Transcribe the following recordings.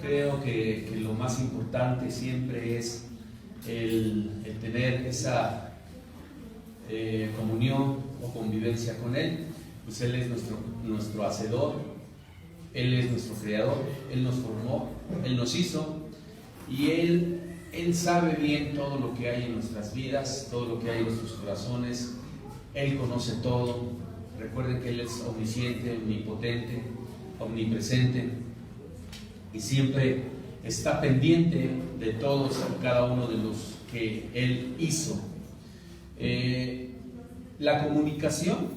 creo que lo más importante siempre es el tener esa comunión o convivencia con Él. Pues Él es nuestro hacedor, Él es nuestro creador, Él nos formó, Él nos hizo, y Él sabe bien todo lo que hay en nuestras vidas, todo lo que hay en nuestros corazones. Él conoce todo. Recuerden que Él es omnisciente, omnipotente, omnipresente, y siempre está pendiente de todos y cada uno de los que Él hizo. La comunicación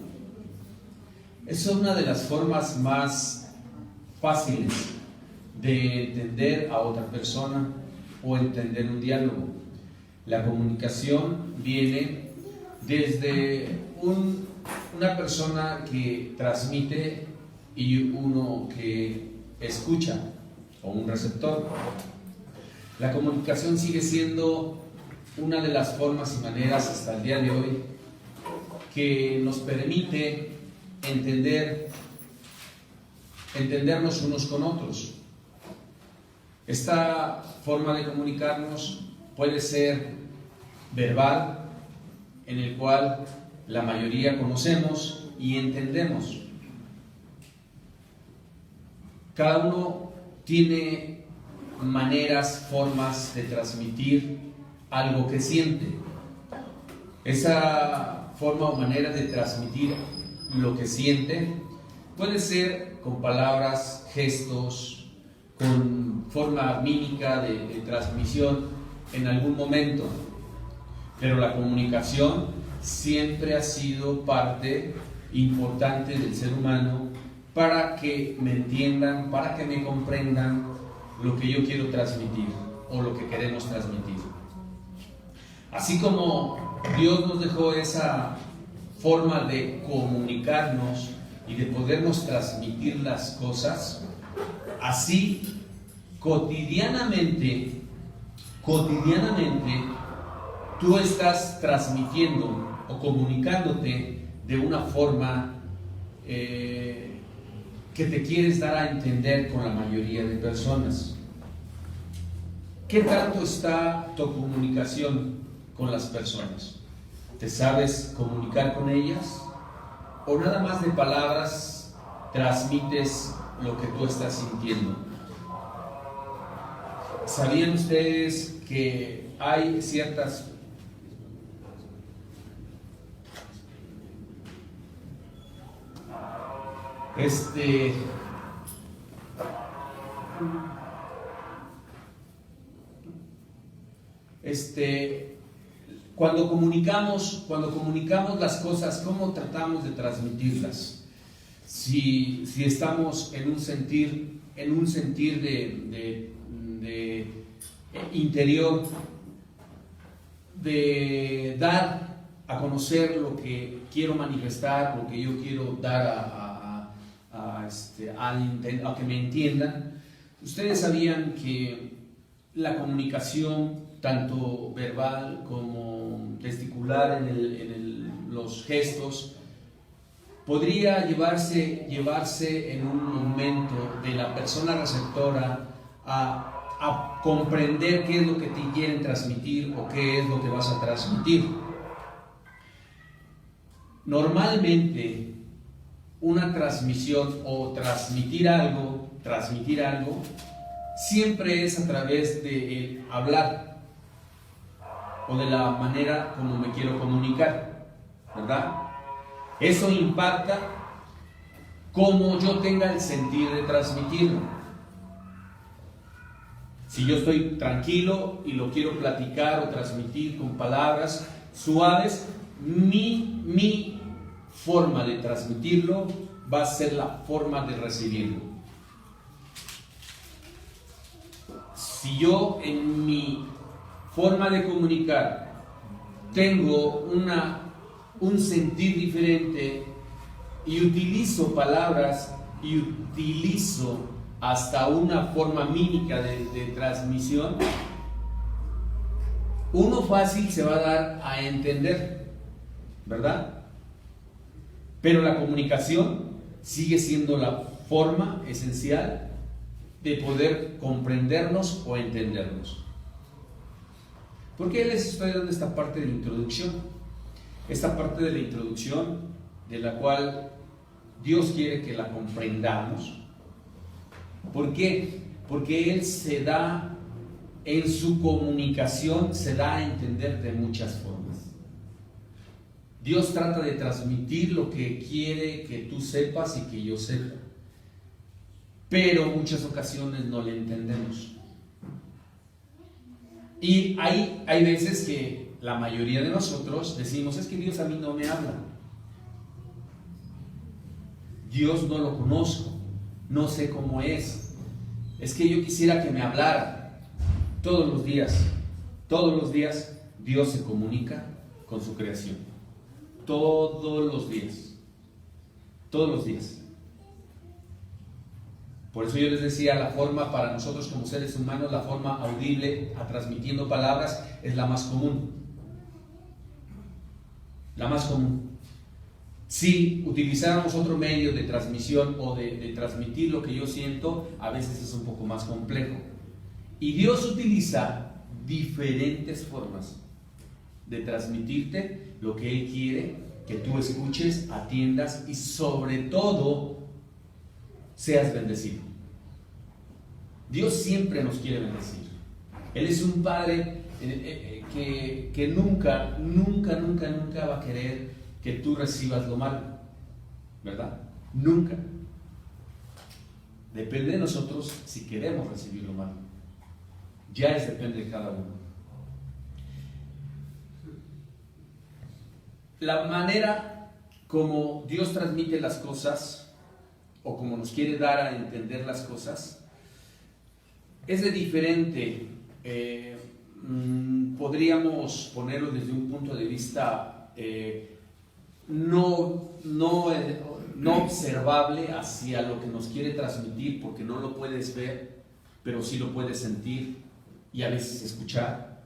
es una de las formas más fáciles de entender a otra persona o entender un diálogo. La comunicación viene desde una persona que transmite y uno que escucha, o un receptor. La comunicación sigue siendo una de las formas y maneras hasta el día de hoy que nos permite entendernos unos con otros. Esta forma de comunicarnos puede ser verbal, en el cual la mayoría conocemos y entendemos. Cada uno tiene maneras, formas de transmitir algo que siente. Esa forma o manera de transmitir lo que siente puede ser con palabras, gestos, con forma mímica de transmisión en algún momento, pero la comunicación siempre ha sido parte importante del ser humano para que me entiendan, para que me comprendan lo que yo quiero transmitir o lo que queremos transmitir. Así como Dios nos dejó esa forma de comunicarnos y de podernos transmitir las cosas, así cotidianamente tú estás transmitiendo o comunicándote de una forma que te quieres dar a entender con la mayoría de personas. ¿Qué tanto está tu comunicación con las personas? ¿Te sabes comunicar con ellas? ¿O nada más de palabras transmites lo que tú estás sintiendo? ¿Sabían ustedes que hay ciertas cuando comunicamos las cosas, ¿cómo tratamos de transmitirlas? Si estamos en un sentir de interior, de dar a conocer lo que quiero manifestar, lo que yo quiero dar a que me entiendan. Ustedes sabían que la comunicación, tanto verbal como testicular en los gestos, podría llevarse en un momento de la persona receptora a comprender qué es lo que te quieren transmitir o qué es lo que vas a transmitir. Normalmente, una transmisión o transmitir algo siempre es a través de hablar o de la manera como me quiero comunicar, ¿verdad? Eso impacta cómo yo tenga el sentir de transmitirlo. Si yo estoy tranquilo y lo quiero platicar o transmitir con palabras suaves, mi forma de transmitirlo va a ser la forma de recibirlo. Si yo en mi forma de comunicar tengo un sentir diferente y utilizo palabras y utilizo hasta una forma mímica de transmisión, uno fácil se va a dar a entender, ¿verdad? Pero la comunicación sigue siendo la forma esencial de poder comprendernos o entendernos. ¿Por qué les estoy dando esta parte de la introducción? Esta parte de la introducción de la cual Dios quiere que la comprendamos. ¿Por qué? Porque Él se da, en su comunicación, se da a entender de muchas formas. Dios trata de transmitir lo que quiere que tú sepas y que yo sepa, pero en muchas ocasiones no le entendemos. Y hay veces que la mayoría de nosotros decimos, es que Dios a mí no me habla. Dios no lo conozco, no sé cómo es que yo quisiera que me hablara. Todos los días Dios se comunica con su creación. Todos los días. Por eso yo les decía, la forma para nosotros como seres humanos, la forma audible a transmitiendo palabras es la más común. La más común. Si utilizáramos otro medio de transmisión o de transmitir lo que yo siento, a veces es un poco más complejo. Y Dios utiliza diferentes formas de transmitirte lo que Él quiere que tú escuches, atiendas y sobre todo seas bendecido. Dios siempre nos quiere bendecir. Él es un Padre que nunca va a querer que tú recibas lo malo, ¿verdad? Nunca. Depende de nosotros si queremos recibir lo malo. Ya depende de cada uno. La manera como Dios transmite las cosas o como nos quiere dar a entender las cosas es de diferente. Podríamos ponerlo desde un punto de vista no observable hacia lo que nos quiere transmitir, porque no lo puedes ver, pero sí lo puedes sentir y a veces escuchar.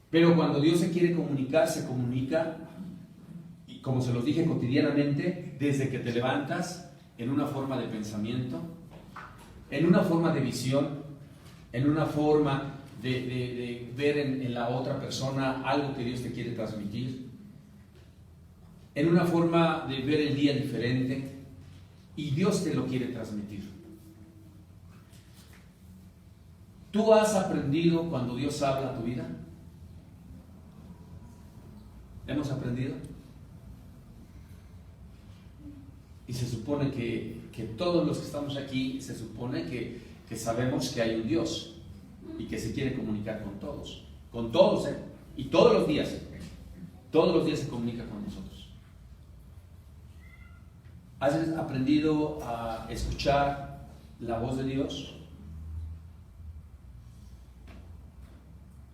Pero cuando Dios se quiere comunicar, se comunica, y como se los dije, cotidianamente, desde que te levantas, en una forma de pensamiento, en una forma de visión, en una forma de ver en la otra persona algo que Dios te quiere transmitir, en una forma de ver el día diferente, y Dios te lo quiere transmitir. ¿Tú has aprendido cuando Dios habla a tu vida? ¿Hemos aprendido? Y se supone que todos los que estamos aquí, se supone que sabemos que hay un Dios y que se quiere comunicar con todos, y todos los días se comunica con nosotros. ¿Has aprendido a escuchar la voz de Dios?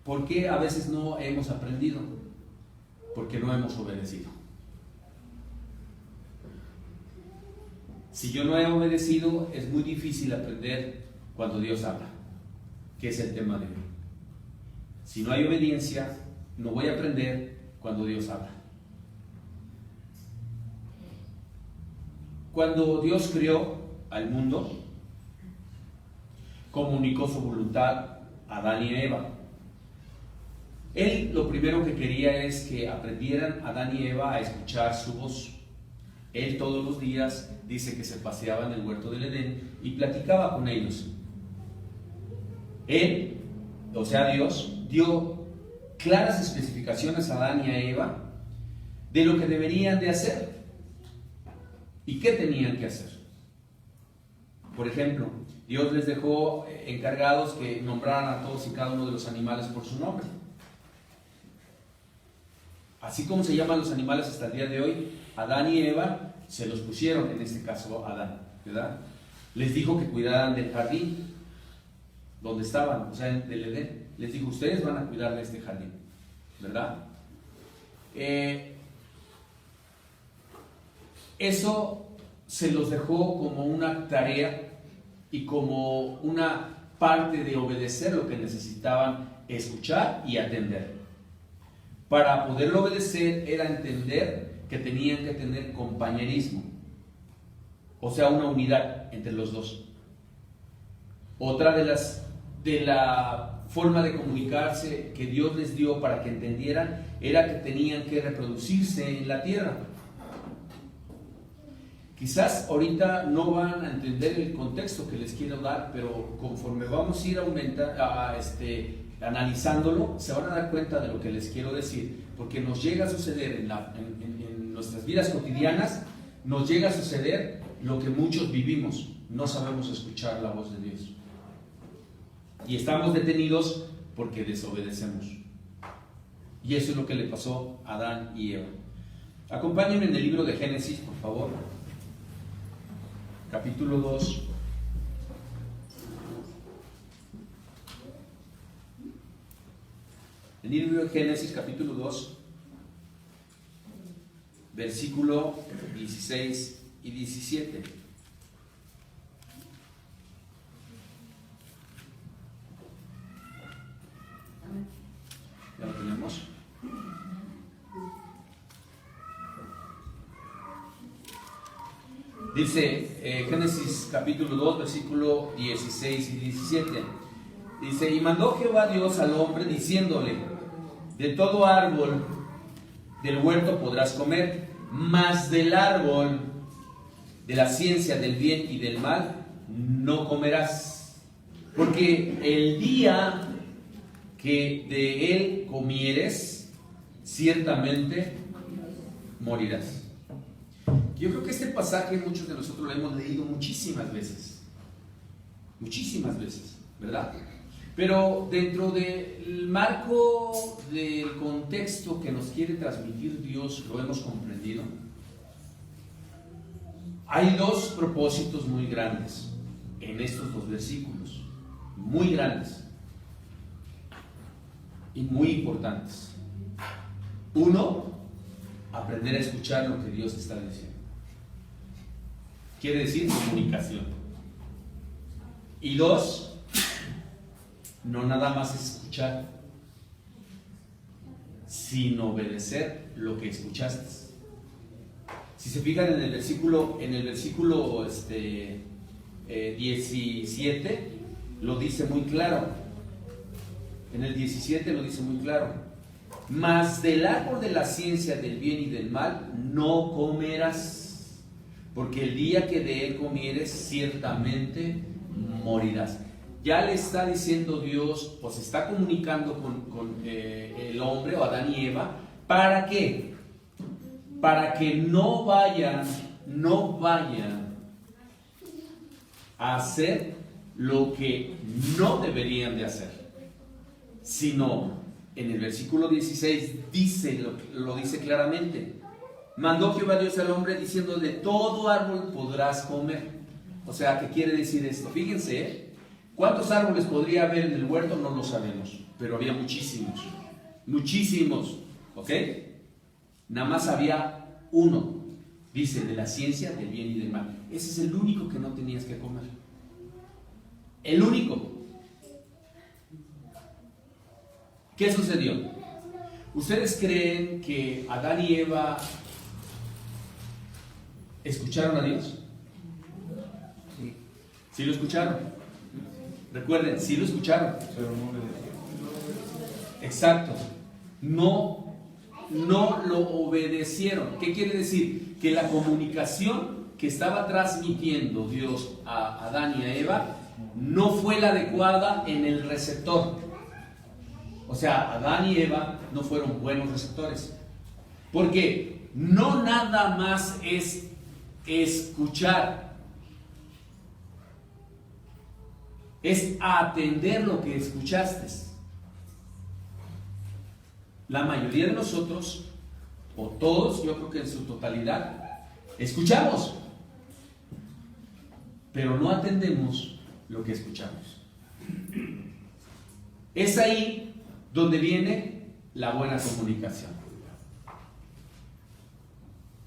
¿Por qué a veces no hemos aprendido? Porque no hemos obedecido. Si yo no he obedecido, es muy difícil aprender cuando Dios habla, que es el tema de hoy. Si no hay obediencia, no voy a aprender cuando Dios habla. Cuando Dios creó al mundo, comunicó su voluntad a Adán y Eva. Él lo primero que quería es que aprendieran Adán y Eva a escuchar su voz. Él todos los días dice que se paseaba en el huerto del Edén y platicaba con ellos. Él, o sea Dios, dio claras especificaciones a Adán y a Eva de lo que deberían de hacer y qué tenían que hacer. Por ejemplo, Dios les dejó encargados que nombraran a todos y cada uno de los animales por su nombre. Así como se llaman los animales hasta el día de hoy, Adán y Eva se los pusieron, en este caso Adán, ¿verdad? Les dijo que cuidaran del jardín donde estaban, o sea, del Edén. Les dijo, ustedes van a cuidar de este jardín, ¿verdad? Eso se los dejó como una tarea y como una parte de obedecer lo que necesitaban escuchar y atender. Para poderlo obedecer era entender que tenían que tener compañerismo, o sea, una unidad entre los dos. Otra de la forma de comunicarse que Dios les dio para que entendieran era que tenían que reproducirse en la tierra. Quizás ahorita no van a entender el contexto que les quiero dar, pero conforme vamos a ir analizándolo, se van a dar cuenta de lo que les quiero decir, porque nos llega a suceder en nuestras vidas cotidianas, nos llega a suceder lo que muchos vivimos: no sabemos escuchar la voz de Dios. Y estamos detenidos porque desobedecemos. Y eso es lo que le pasó a Adán y Eva. Acompáñenme en el libro de Génesis, por favor. Capítulo 2. El libro de Génesis, capítulo 2, versículo 16 y 17. ¿Ya lo tenemos? Dice Génesis capítulo 2, versículo 16 y 17. Dice: y mandó Jehová Dios al hombre diciéndole: de todo árbol del huerto podrás comer, mas del árbol de la ciencia del bien y del mal no comerás, porque el día que de él comieres, ciertamente morirás. Yo creo que este pasaje muchos de nosotros lo hemos leído muchísimas veces, ¿verdad? Pero dentro del marco del contexto que nos quiere transmitir Dios, lo hemos comprendido. Hay dos propósitos muy grandes en estos dos versículos, muy grandes y muy importantes. Uno, aprender a escuchar lo que Dios está diciendo. Quiere decir comunicación. Y dos, no nada más escuchar, sino obedecer lo que escuchaste. Si se fijan en el versículo 17, lo dice muy claro. En el 17 lo dice muy claro: mas del árbol de la ciencia del bien y del mal no comerás, porque el día que de él comieres, ciertamente morirás. Ya le está diciendo Dios, pues está comunicando con el hombre, o Adán y Eva. ¿Para qué? Para que no vayan a hacer lo que no deberían de hacer, sino en el versículo 16 lo dice claramente: mandó Jehová Dios al hombre diciendo: de todo árbol podrás comer. O sea, ¿qué quiere decir esto? Fíjense, ¿cuántos árboles podría haber en el huerto? No lo sabemos, pero había muchísimos, ¿ok? Nada más había uno, dice, de la ciencia del bien y del mal. Ese es el único que no tenías que comer, el único. ¿Qué sucedió? ¿Ustedes creen que Adán y Eva escucharon a Dios? ¿Sí lo escucharon? Recuerden, sí lo escucharon. Exacto. No lo obedecieron. ¿Qué quiere decir? Que la comunicación que estaba transmitiendo Dios a Adán y a Eva no fue la adecuada en el receptor. O sea, Adán y Eva no fueron buenos receptores. Porque no nada más es escuchar, es atender lo que escuchaste. La mayoría de nosotros, o todos, yo creo que en su totalidad, escuchamos, pero no atendemos lo que escuchamos. Es ahí donde viene la buena comunicación.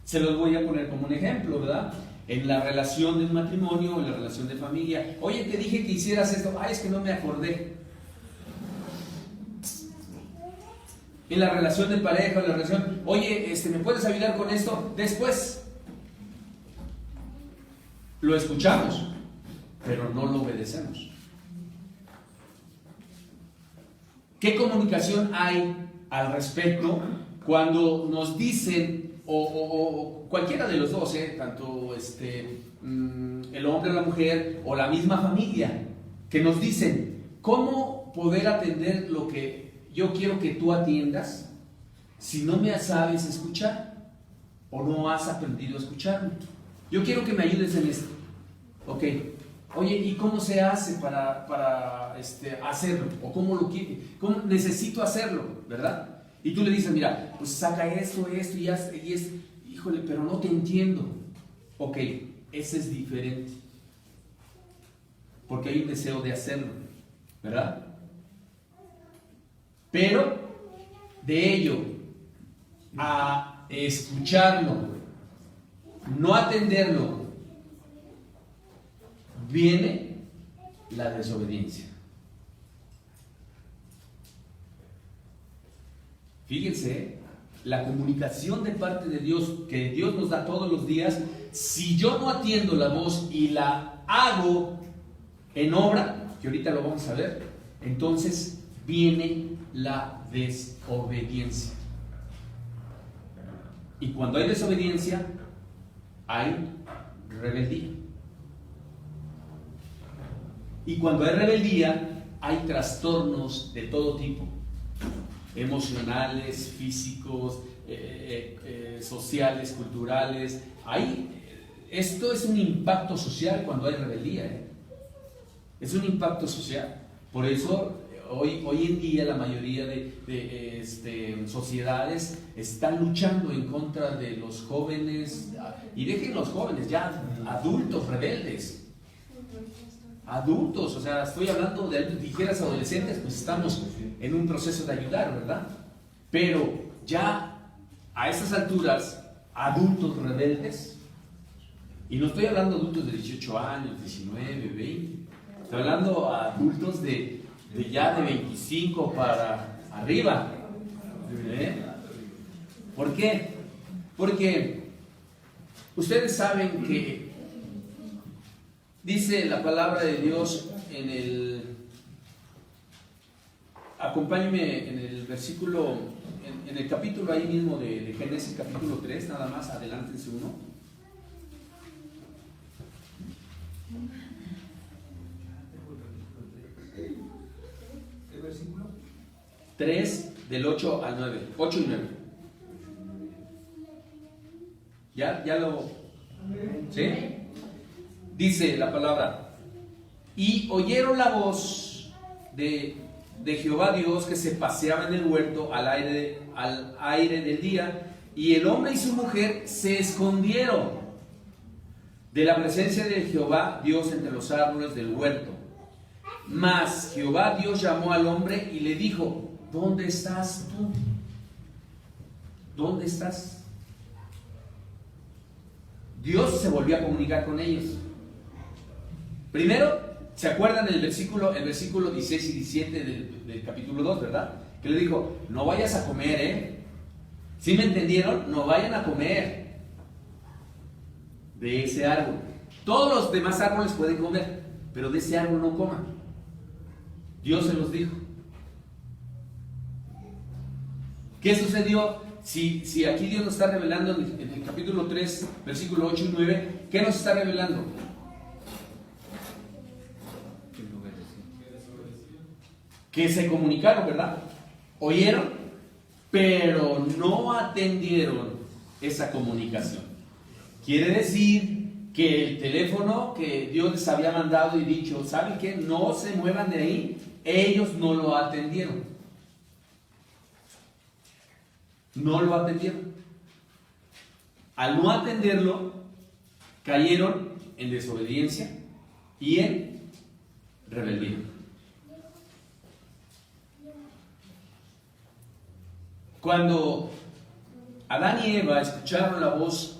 Se los voy a poner como un ejemplo, ¿verdad? En la relación de un matrimonio, en la relación de familia. Oye, te dije que hicieras esto. Ay, es que no me acordé. En la relación de pareja, en la relación, oye, ¿me puedes ayudar con esto? Después. Lo escuchamos, pero no lo obedecemos. ¿Qué comunicación hay al respecto cuando nos dicen, o cualquiera de los dos, tanto el hombre o la mujer, o la misma familia, que nos dicen, ¿cómo poder atender lo que yo quiero que tú atiendas si no me sabes escuchar o no has aprendido a escucharme? Yo quiero que me ayudes en esto. Ok, oye, ¿y cómo se hace para hacerlo? ¿O cómo necesito hacerlo? ¿Verdad? Y tú le dices, mira, pues saca esto y es, híjole, pero no te entiendo. Ok, ese es diferente. Porque hay un deseo de hacerlo, ¿verdad? Pero de ello a escucharlo, no atenderlo, viene la desobediencia. Fíjense, la comunicación de parte de Dios, que Dios nos da todos los días, si yo no atiendo la voz y la hago en obra, que ahorita lo vamos a ver, entonces viene la desobediencia. Y cuando hay desobediencia, hay rebeldía. Y cuando hay rebeldía, hay trastornos de todo tipo, emocionales, físicos, sociales, culturales. Esto es un impacto social cuando hay rebeldía, es un impacto social. Por eso hoy en día la mayoría de sociedades están luchando en contra de los jóvenes, y dejen los jóvenes, ya adultos rebeldes. Adultos, o sea, estoy hablando de dijeras adolescentes, pues estamos en un proceso de ayudar, ¿verdad? Pero ya a estas alturas, adultos rebeldes, y no estoy hablando de adultos de 18 años, 19, 20, estoy hablando a adultos de ya de 25 para arriba. ¿Por qué? Porque ustedes saben que dice la palabra de Dios acompáñenme en el versículo, en el capítulo ahí mismo de Génesis, capítulo 3, nada más, adelántense uno. ¿Qué versículo? 3, del 8 al 9, 8 y 9. ¿Ya lo? ¿Sí? Dice la palabra: y oyeron la voz de Jehová Dios que se paseaba en el huerto al aire del día, y el hombre y su mujer se escondieron de la presencia de Jehová Dios entre los árboles del huerto. Mas Jehová Dios llamó al hombre y le dijo: ¿dónde estás tú? ¿Dónde estás? Dios se volvió a comunicar con ellos. Primero, ¿se acuerdan el versículo 16 y 17 del capítulo 2, verdad? Que le dijo: no vayas a comer, ¿sí me entendieron? No vayan a comer de ese árbol. Todos los demás árboles pueden comer, pero de ese árbol no coman. Dios se los dijo. ¿Qué sucedió? Si aquí Dios nos está revelando en el capítulo 3, versículo 8 y 9, ¿qué nos está revelando? Que se comunicaron, ¿verdad? Oyeron, pero no atendieron esa comunicación. Quiere decir que el teléfono que Dios les había mandado y dicho, ¿saben qué? No se muevan de ahí. Ellos no lo atendieron. No lo atendieron. Al no atenderlo, cayeron en desobediencia y en rebeldía. Cuando Adán y Eva escucharon la voz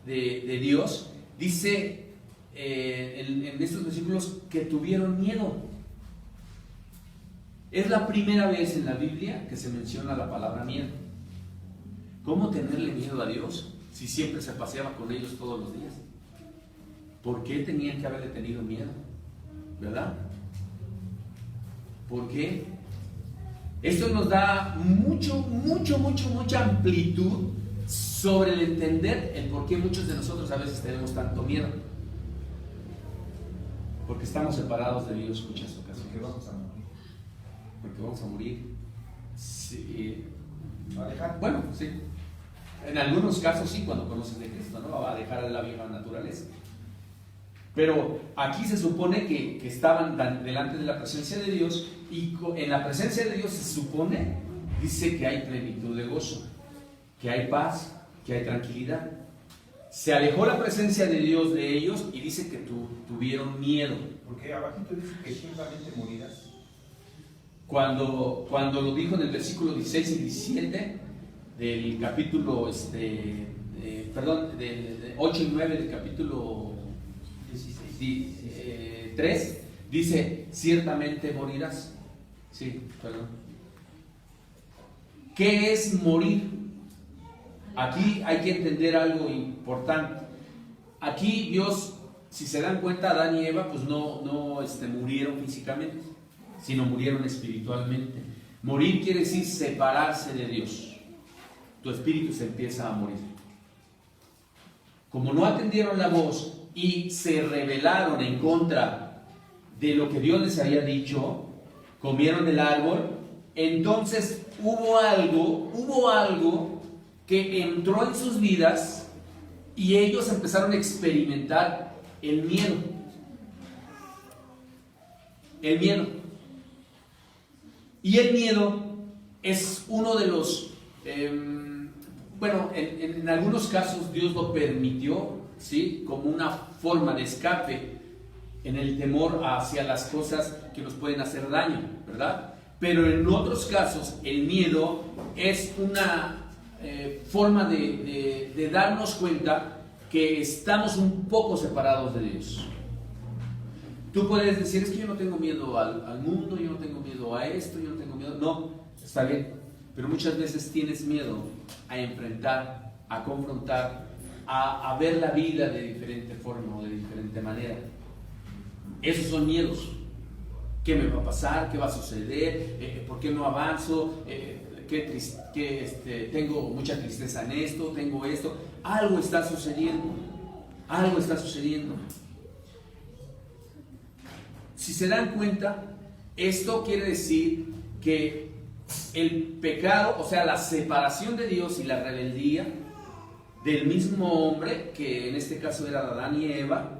de Dios, dice en estos versículos que tuvieron miedo. Es la primera vez en la Biblia que se menciona la palabra miedo. ¿Cómo tenerle miedo a Dios si siempre se paseaba con ellos todos los días? ¿Por qué tenían que haberle tenido miedo? ¿Verdad? ¿Por qué? Esto nos da mucha amplitud sobre el entender el por qué muchos de nosotros a veces tenemos tanto miedo. Porque estamos separados de Dios muchas ocasiones. Porque vamos a morir. Porque vamos a morir. Sí. ¿Va a dejar? Bueno, sí. En algunos casos sí, cuando conocen de Cristo, ¿no? Va a dejar la vieja naturaleza. Pero aquí se supone que estaban delante de la presencia de Dios, y en la presencia de Dios se supone, dice que hay plenitud de gozo, que hay paz, que hay tranquilidad. Se alejó la presencia de Dios de ellos y dice que tuvieron miedo. Porque abajito dice que ciertamente morirás. Cuando lo dijo en el versículo 16 y 17 del capítulo, de 8 y 9 del capítulo 3, dice, ciertamente morirás. Sí, perdón. ¿Qué es morir? Aquí hay que entender algo importante. Aquí Dios, si se dan cuenta, Adán y Eva pues no murieron físicamente, sino murieron espiritualmente. Morir quiere decir separarse de Dios. Tu espíritu se empieza a morir. Como no atendieron la voz y se rebelaron en contra de lo que Dios les había dicho, comieron del árbol, entonces hubo algo que entró en sus vidas y ellos empezaron a experimentar el miedo. El miedo. Y el miedo es uno de los, en algunos casos Dios lo permitió, ¿sí? Como una forma de escape en el temor hacia las cosas que nos pueden hacer daño, ¿verdad? Pero en otros casos el miedo es una forma de darnos cuenta que estamos un poco separados de Dios. Tú puedes decir, es que yo no tengo miedo al mundo, yo no tengo miedo a esto, yo no tengo miedo. No, está bien, pero muchas veces tienes miedo a enfrentar, a confrontar, a ver la vida de diferente forma o de diferente manera. Esos son miedos. ¿Qué me va a pasar? ¿Qué va a suceder? ¿Por qué no avanzo? Tengo mucha tristeza en esto, tengo esto. Algo está sucediendo. Algo está sucediendo. Si se dan cuenta, esto quiere decir que el pecado, o sea, la separación de Dios y la rebeldía del mismo hombre, que en este caso era Adán y Eva,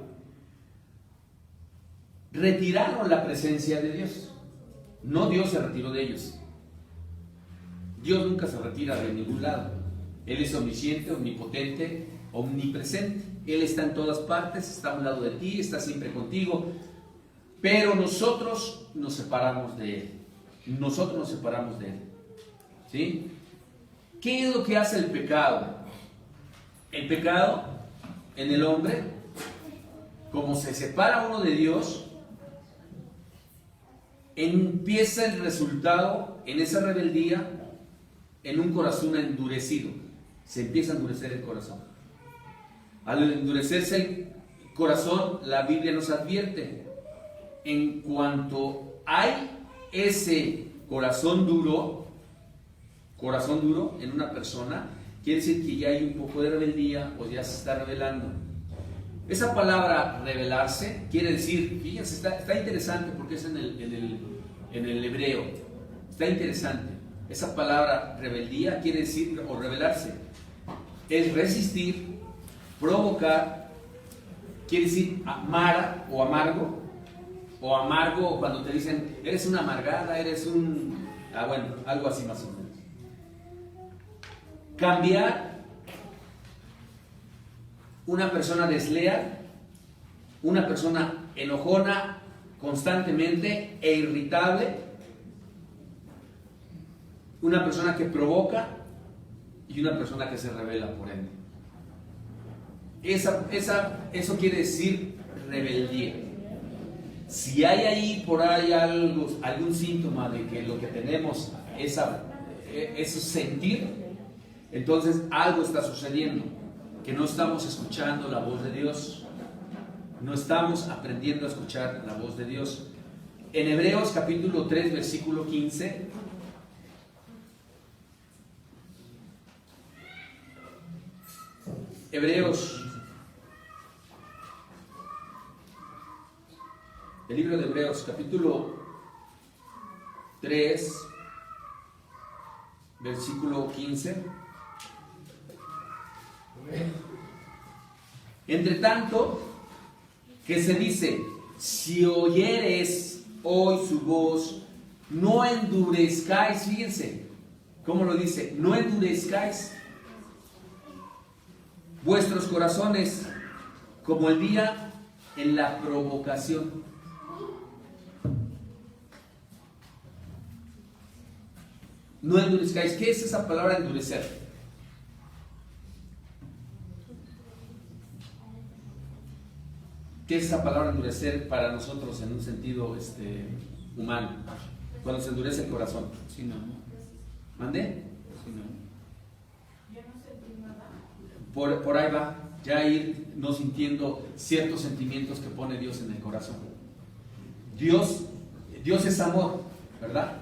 retiraron la presencia de Dios. No Dios se retiró de ellos. Dios nunca se retira de ningún lado. Él es omnisciente, omnipotente, omnipresente. Él está en todas partes, está a un lado de ti, está siempre contigo. Pero nosotros nos separamos de Él. Nosotros nos separamos de Él. ¿Sí? ¿Qué es lo que hace el pecado? El pecado en el hombre, como se separa uno de Dios, empieza el resultado en esa rebeldía en un corazón endurecido. Se empieza a endurecer el corazón. Al endurecerse el corazón, la Biblia nos advierte, en cuanto hay ese corazón duro en una persona, quiere decir que ya hay un poco de rebeldía o ya se está rebelando. Esa palabra rebelarse quiere decir, fíjense, está interesante porque es en el hebreo, está interesante. Esa palabra rebeldía quiere decir, o rebelarse, es resistir, provocar, quiere decir amar o amargo, o amargo cuando te dicen, eres una amargada, eres un... algo así más o menos. Cambiar una persona desleal, una persona enojona constantemente e irritable, una persona que provoca y una persona que se rebela por ende. Eso quiere decir rebeldía. Si hay ahí por ahí algún síntoma de que lo que tenemos es sentir, entonces algo está sucediendo, que no estamos escuchando la voz de Dios, no estamos aprendiendo a escuchar la voz de Dios. En Hebreos capítulo 3 versículo 15 Hebreos. El libro de Hebreos, capítulo 3, versículo 15. Entre tanto, que se dice, si oyeres hoy su voz, no endurezcáis, fíjense, ¿cómo lo dice? No endurezcáis vuestros corazones como el día en la provocación. No endurezcáis. ¿Qué es esa palabra endurecer? ¿Qué es esa palabra endurecer para nosotros en un sentido humano? Cuando se endurece el corazón. Sí, no. ¿Mande? Sí, no. Por ahí va, ya ir no sintiendo ciertos sentimientos que pone Dios en el corazón. Dios es amor, ¿verdad?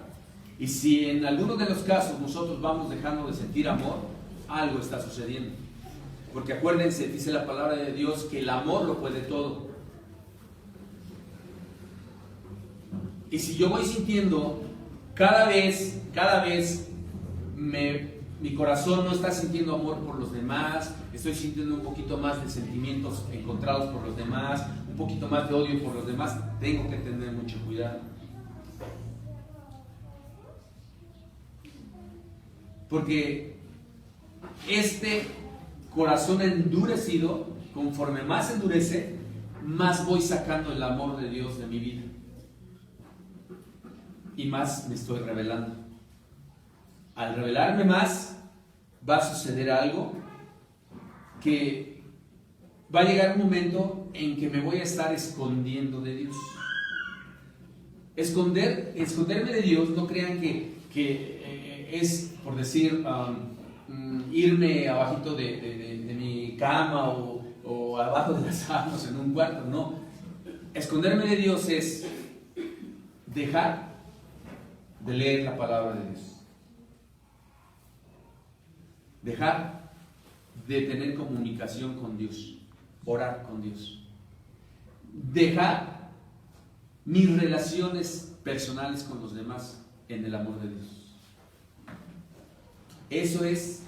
Y si en algunos de los casos nosotros vamos dejando de sentir amor, algo está sucediendo. Porque acuérdense, dice la palabra de Dios que el amor lo puede todo. Y si yo voy sintiendo cada vez mi corazón no está sintiendo amor por los demás, estoy sintiendo un poquito más de sentimientos encontrados por los demás, un poquito más de odio por los demás, tengo que tener mucho cuidado. Porque este corazón endurecido, conforme más endurece, más voy sacando el amor de Dios de mi vida. Y más me estoy revelando. Al revelarme más, va a suceder algo que va a llegar un momento en que me voy a estar escondiendo de Dios. Esconderme de Dios, no crean que es, por decir, irme abajito de mi cama o abajo de las sábanas en un cuarto, no. Esconderme de Dios es dejar de leer la palabra de Dios. Dejar de tener comunicación con Dios, orar con Dios. Dejar mis relaciones personales con los demás en el amor de Dios. Eso es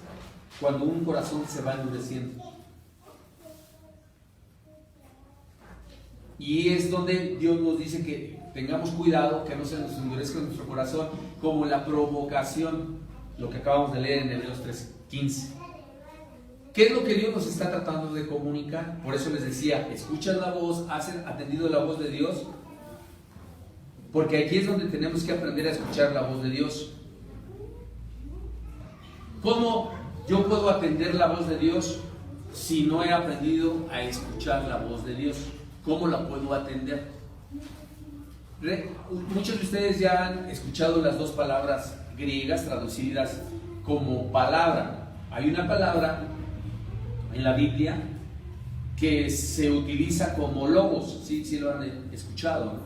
cuando un corazón se va endureciendo. Y es donde Dios nos dice que tengamos cuidado, que no se nos endurezca nuestro corazón, como la provocación, lo que acabamos de leer en Hebreos 3:15. ¿Qué es lo que Dios nos está tratando de comunicar? Por eso les decía, escuchas la voz, has atendido la voz de Dios, porque aquí es donde tenemos que aprender a escuchar la voz de Dios. ¿Cómo yo puedo atender la voz de Dios si no he aprendido a escuchar la voz de Dios? ¿Cómo la puedo atender? Muchos de ustedes ya han escuchado las dos palabras griegas traducidas como palabra. Hay una palabra en la Biblia que se utiliza como logos, sí lo han escuchado, ¿no?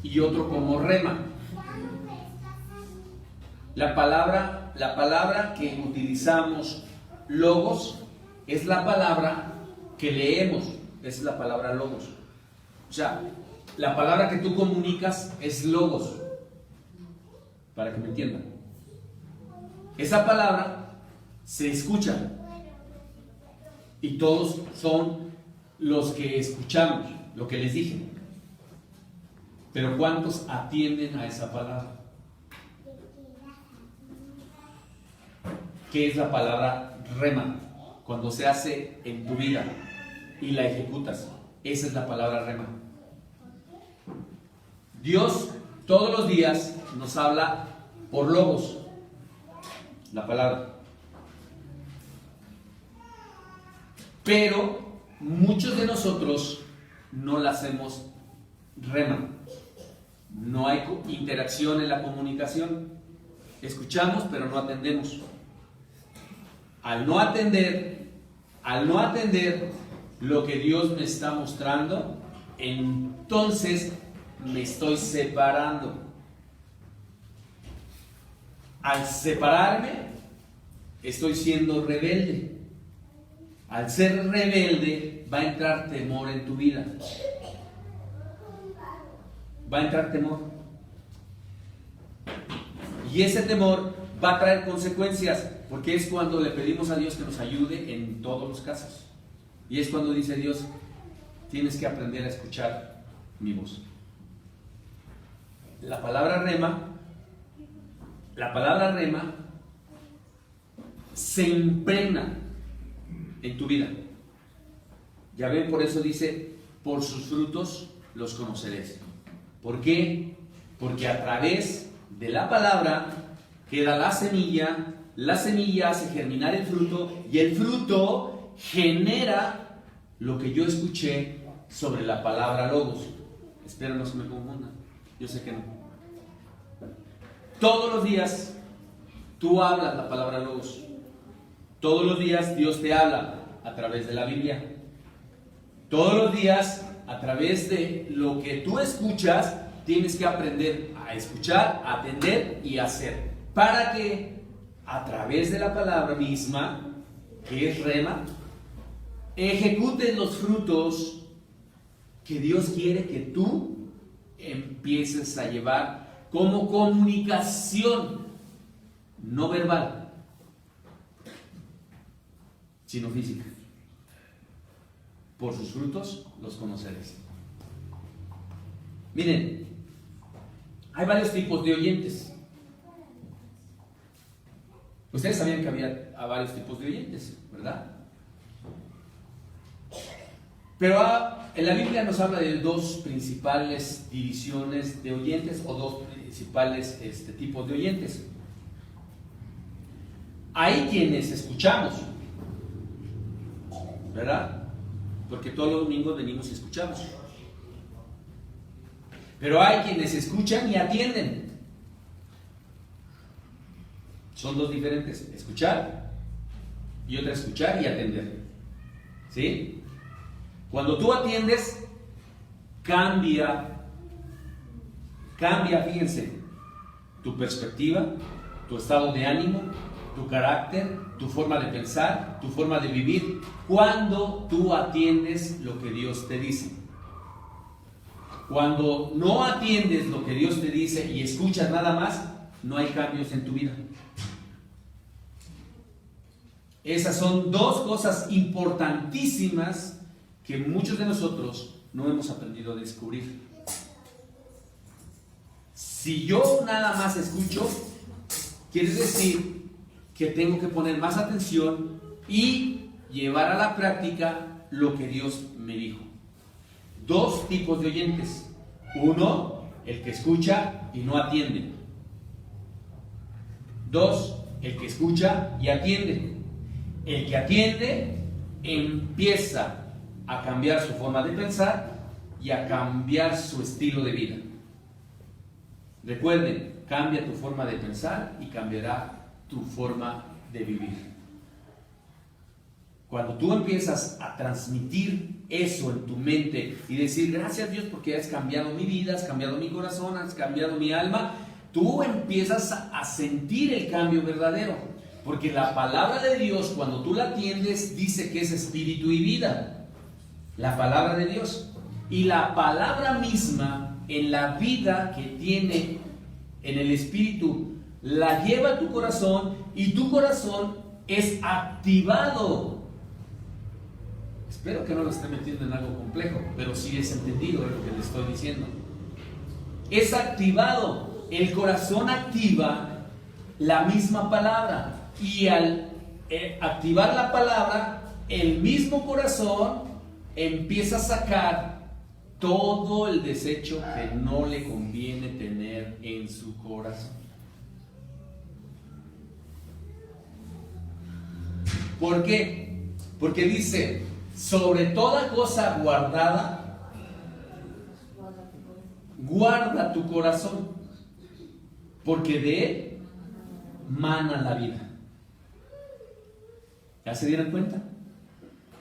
Y otro como rema. La palabra que utilizamos, logos, es la palabra que leemos, es la palabra logos. O sea, la palabra que tú comunicas es logos, para que me entiendan. Esa palabra se escucha y todos son los que escuchamos lo que les dije. Pero ¿cuántos atienden a esa palabra? ¿Qué es la palabra rema? Cuando se hace en tu vida y la ejecutas. Esa es la palabra rema. Dios todos los días nos habla por logos, la palabra. Pero muchos de nosotros no la hacemos rema. No hay interacción en la comunicación. Escuchamos, pero no atendemos. Al no atender lo que Dios me está mostrando, entonces me estoy separando. Al separarme, estoy siendo rebelde. Al ser rebelde va a entrar temor en tu vida. Va a entrar temor. Y ese temor va a traer consecuencias, porque es cuando le pedimos a Dios que nos ayude en todos los casos. Y es cuando dice Dios, tienes que aprender a escuchar mi voz. La palabra rema se impregna en tu vida. Ya ven, por eso dice, por sus frutos los conoceréis. ¿Por qué? Porque a través de la palabra queda la semilla hace germinar el fruto, y el fruto genera lo que yo escuché sobre la palabra logos. Espero no se me confundan, yo sé que no. Todos los días tú hablas la palabra logos. Todos los días Dios te habla a través de la Biblia. Todos los días, a través de lo que tú escuchas, tienes que aprender a escuchar, a atender y a hacer. Para que a través de la palabra misma, que es rema, ejecutes los frutos que Dios quiere que tú empieces a llevar como comunicación no verbal, sino física. Por sus frutos los conoceréis. Miren, hay varios tipos de oyentes. Ustedes sabían que había varios tipos de oyentes, ¿verdad? Pero en la Biblia nos habla de dos principales divisiones de oyentes, o dos principales tipos de oyentes. Hay quienes escuchamos, ¿verdad? Porque todos los domingos venimos y escuchamos. Pero hay quienes escuchan y atienden. Son dos diferentes, escuchar y otra escuchar y atender. ¿Sí? Cuando tú atiendes, cambia, fíjense, tu perspectiva, tu estado de ánimo, tu carácter, tu forma de pensar, tu forma de vivir, cuando tú atiendes lo que Dios te dice. Cuando no atiendes lo que Dios te dice y escuchas nada más, no hay cambios en tu vida. Esas son dos cosas importantísimas que muchos de nosotros no hemos aprendido a descubrir. Si yo nada más escucho, quiere decir que tengo que poner más atención y llevar a la práctica lo que Dios me dijo. Dos tipos de oyentes. Uno, el que escucha y no atiende. Dos, el que escucha y atiende. El que atiende empieza a cambiar su forma de pensar y a cambiar su estilo de vida. Recuerden, cambia tu forma de pensar y cambiará tu forma de vivir. Cuando tú empiezas a transmitir eso en tu mente y decir, gracias Dios porque has cambiado mi vida, has cambiado mi corazón, has cambiado mi alma, tú empiezas a sentir el cambio verdadero. Porque la palabra de Dios, cuando tú la atiendes, dice que es espíritu y vida. La palabra de Dios. Y la palabra misma, en la vida que tiene en el espíritu, la lleva a tu corazón y tu corazón es activado. Espero que no lo esté metiendo en algo complejo, pero sí es entendido lo que le estoy diciendo. Es activado. El corazón activa la misma palabra. Y al activar la palabra, el mismo corazón empieza a sacar todo el desecho que no le conviene tener en su corazón. ¿Por qué? Porque dice, sobre toda cosa guardada, guarda tu corazón, porque de él mana la vida. ¿Ya se dieron cuenta?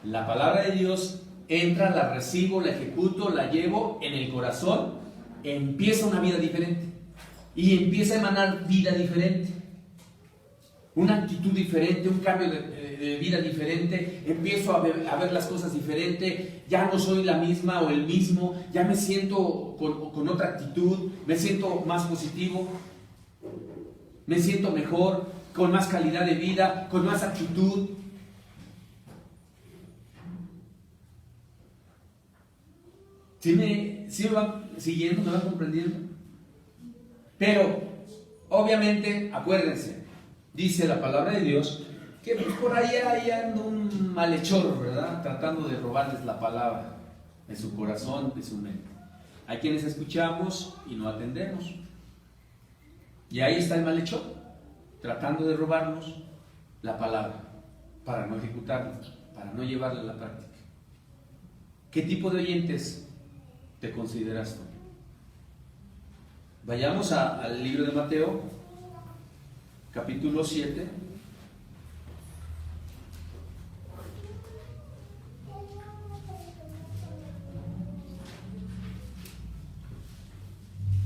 La palabra de Dios entra, la recibo, la ejecuto, la llevo en el corazón, empieza una vida diferente y empieza a emanar vida diferente. una actitud diferente, un cambio de vida diferente, empiezo a ver las cosas diferente, ya no soy la misma o el mismo, ya me siento con otra actitud, me siento más positivo, me siento mejor, con más calidad de vida, con más actitud. ¿Sí me van siguiendo? ¿Me van comprendiendo? Pero, obviamente, acuérdense, dice la palabra de Dios, que por ahí anda un malhechor, ¿verdad? Tratando de robarles la palabra de su corazón, de su mente. Hay quienes escuchamos y no atendemos. Y ahí está el malhechor, tratando de robarnos la palabra, para no ejecutarla, para no llevarla a la práctica. ¿Qué tipo de oyentes te consideras tú? Vayamos al libro de Mateo, capítulo 7.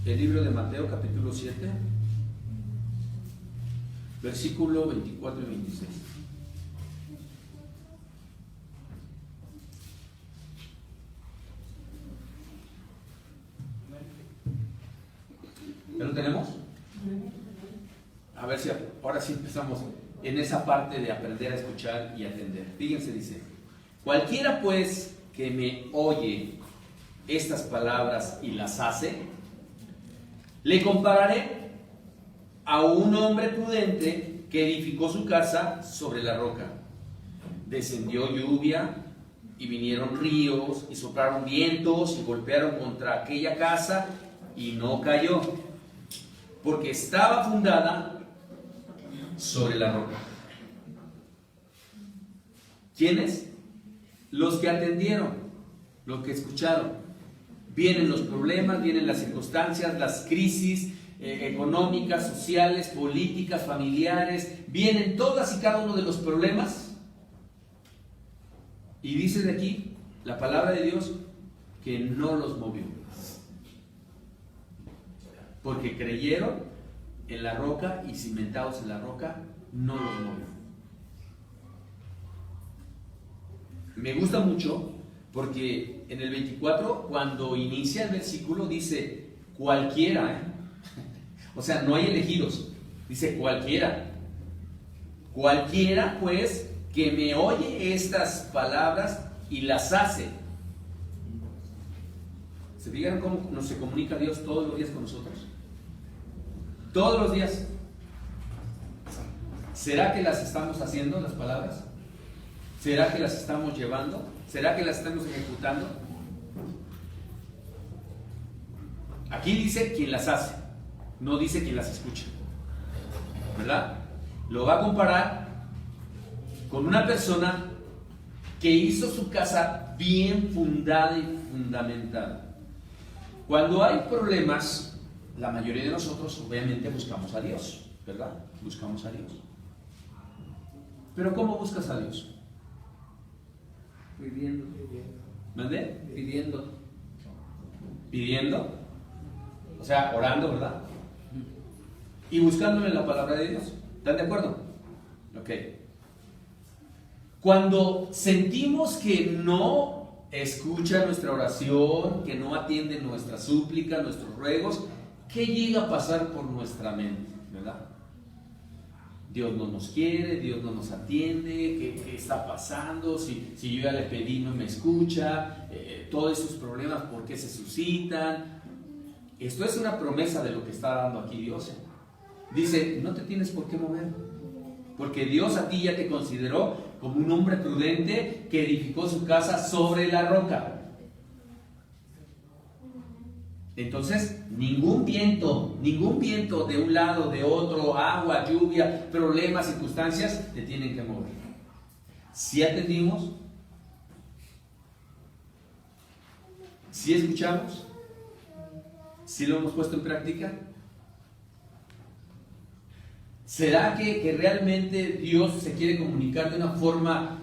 El libro de Mateo, capítulo 7, versículo 24 y 26. ¿Ya lo tenemos? A ver si ahora sí empezamos en esa parte de aprender a escuchar y atender. Fíjense, dice: cualquiera pues que me oye estas palabras y las hace, le compararé a un hombre prudente que edificó su casa sobre la roca. Descendió lluvia y vinieron ríos y soplaron vientos y golpearon contra aquella casa y no cayó, porque estaba fundada sobre la roca. ¿Quiénes? Los que atendieron, los que escucharon. Vienen los problemas, vienen las circunstancias, las crisis económicas, sociales, políticas, familiares, vienen todas y cada uno de los problemas. Y dice de aquí la palabra de Dios que no los movió, porque creyeron en la roca y cimentados en la roca, no los movió. Me gusta mucho porque en el 24, cuando inicia el versículo, dice cualquiera, o sea, no hay elegidos, dice cualquiera. Cualquiera, pues, que me oye estas palabras y las hace. ¿Se fijan cómo se comunica Dios todos los días con nosotros? Todos los días. ¿Será que las estamos haciendo, las palabras? ¿Será que las estamos llevando? ¿Será que las estamos ejecutando? Aquí dice quien las hace, no dice quien las escucha, ¿verdad? Lo va a comparar con una persona que hizo su casa bien fundada y fundamentada. Cuando hay problemas, la mayoría de nosotros obviamente buscamos a Dios, ¿verdad? Buscamos a Dios. Pero ¿cómo buscas a Dios? Pidiendo. ¿Mandé? Pidiendo. Pidiendo, o sea, orando, ¿verdad? Y buscándole la palabra de Dios. ¿Están de acuerdo? Ok. Cuando sentimos que no escucha nuestra oración, que no atiende nuestra súplica, nuestros ruegos, ¿qué llega a pasar por nuestra mente? ¿Verdad? Dios no nos quiere, Dios no nos atiende, ¿qué está pasando? Si yo ya le pedí no me escucha, todos esos problemas, ¿por qué se suscitan? Esto es una promesa de lo que está dando aquí Dios. Dice, no te tienes por qué mover, porque Dios a ti ya te consideró como un hombre prudente que edificó su casa sobre la roca. Entonces, ningún viento de un lado, de otro, agua, lluvia, problemas, circunstancias, te tienen que mover. Si atendimos, si escuchamos, si lo hemos puesto en práctica. ¿Será que realmente Dios se quiere comunicar de una forma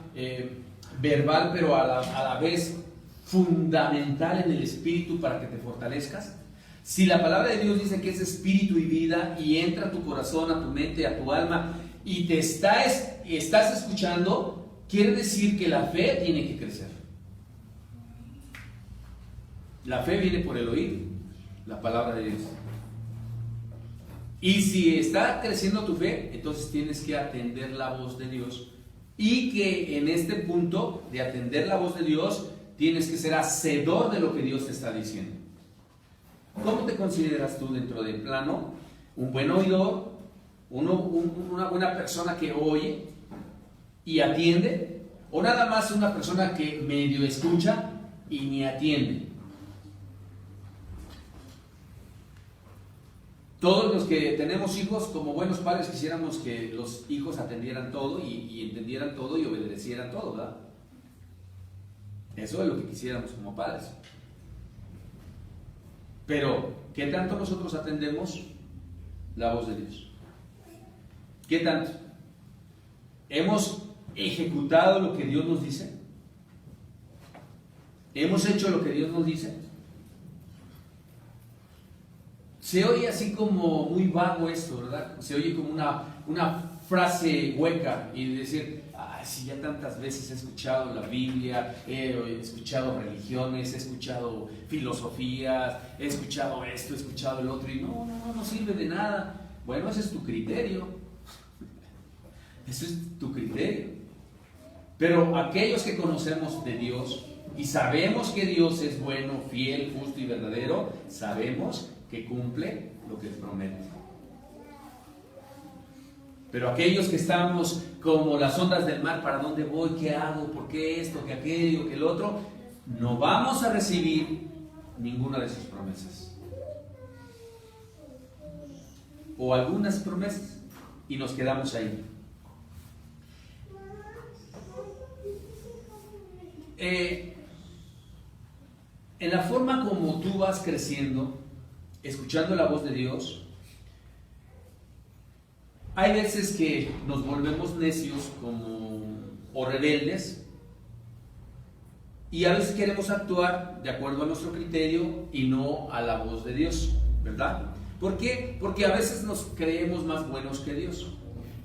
verbal, pero a la vez fundamental en el espíritu para que te fortalezcas? Si la palabra de Dios dice que es espíritu y vida y entra a tu corazón, a tu mente, a tu alma y estás escuchando, quiere decir que la fe tiene que crecer. La fe viene por el oír la palabra de Dios. Y si está creciendo tu fe, entonces tienes que atender la voz de Dios. Y que en este punto de atender la voz de Dios, tienes que ser hacedor de lo que Dios te está diciendo. ¿Cómo te consideras tú dentro del plano? ¿Un buen oidor? ¿Una buena persona que oye y atiende? ¿O nada más una persona que medio escucha y ni atiende? Todos los que tenemos hijos, como buenos padres, quisiéramos que los hijos atendieran todo y entendieran todo y obedecieran todo, ¿verdad? Eso es lo que quisiéramos como padres. Pero, ¿qué tanto nosotros atendemos la voz de Dios? ¿Qué tanto? ¿Hemos ejecutado lo que Dios nos dice? ¿Hemos hecho lo que Dios nos dice? Se oye así como muy vago esto, ¿verdad? Se oye como una frase hueca y decir, si ya tantas veces he escuchado la Biblia, he escuchado religiones, he escuchado filosofías, he escuchado esto, he escuchado el otro y no sirve de nada. Bueno, ese es tu criterio. Ese es tu criterio. Pero aquellos que conocemos de Dios y sabemos que Dios es bueno, fiel, justo y verdadero, sabemos que cumple lo que promete. Pero aquellos que estamos como las ondas del mar, ¿para dónde voy? ¿Qué hago? ¿Por qué esto? ¿Qué aquello? ¿Qué el otro? No vamos a recibir ninguna de sus promesas. O algunas promesas. Y nos quedamos ahí. En la forma como tú vas creciendo, escuchando la voz de Dios, hay veces que nos volvemos necios o rebeldes y a veces queremos actuar de acuerdo a nuestro criterio y no a la voz de Dios, ¿verdad? ¿Por qué? Porque a veces nos creemos más buenos que Dios,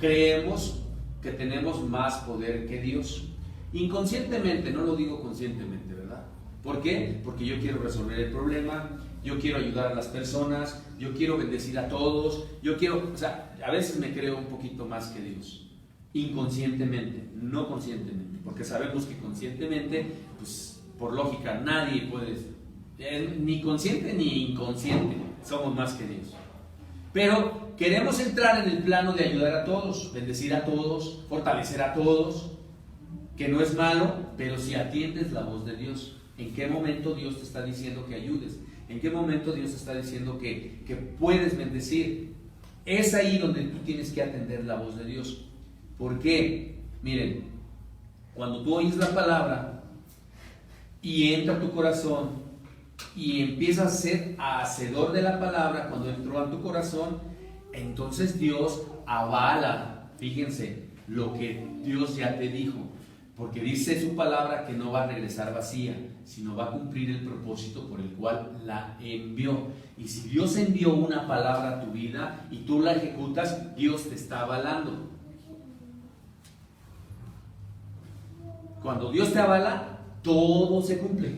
creemos que tenemos más poder que Dios, inconscientemente, no lo digo conscientemente, ¿verdad? ¿Por qué? Porque yo quiero resolver el problema, yo quiero ayudar a las personas, yo quiero bendecir a todos, a veces me creo un poquito más que Dios, inconscientemente, no conscientemente, porque sabemos que conscientemente, pues por lógica, nadie puede, ni consciente ni inconsciente, somos más que Dios. Pero queremos entrar en el plano de ayudar a todos, bendecir a todos, fortalecer a todos, que no es malo, pero si atiendes la voz de Dios, ¿en qué momento Dios te está diciendo que ayudes? ¿En qué momento Dios te está diciendo que puedes bendecir? Es ahí donde tú tienes que atender la voz de Dios. ¿Por qué? Miren, cuando tú oyes la palabra y entra a tu corazón y empiezas a ser hacedor de la palabra, cuando entró a tu corazón, entonces Dios avala, fíjense, lo que Dios ya te dijo. Porque dice su palabra que no va a regresar vacía, sino va a cumplir el propósito por el cual la envió. Y si Dios envió una palabra a tu vida y tú la ejecutas, Dios te está avalando. Cuando Dios te avala, todo se cumple.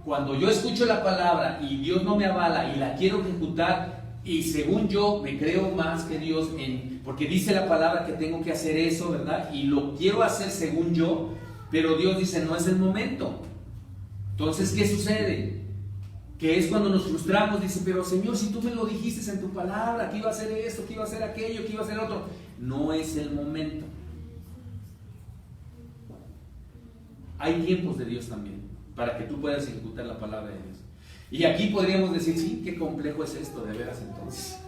Cuando yo escucho la palabra y Dios no me avala y la quiero ejecutar, y según yo me creo más que Dios porque dice la palabra que tengo que hacer eso, ¿verdad? Y lo quiero hacer según yo, pero Dios dice no es el momento. Entonces, ¿qué sucede? Que es cuando nos frustramos, dice, pero Señor, si tú me lo dijiste en tu palabra, que iba a hacer esto, que iba a hacer aquello, que iba a hacer otro. No es el momento. Hay tiempos de Dios también, para que tú puedas ejecutar la palabra de Dios. Y aquí podríamos decir, sí, qué complejo es esto, de veras entonces.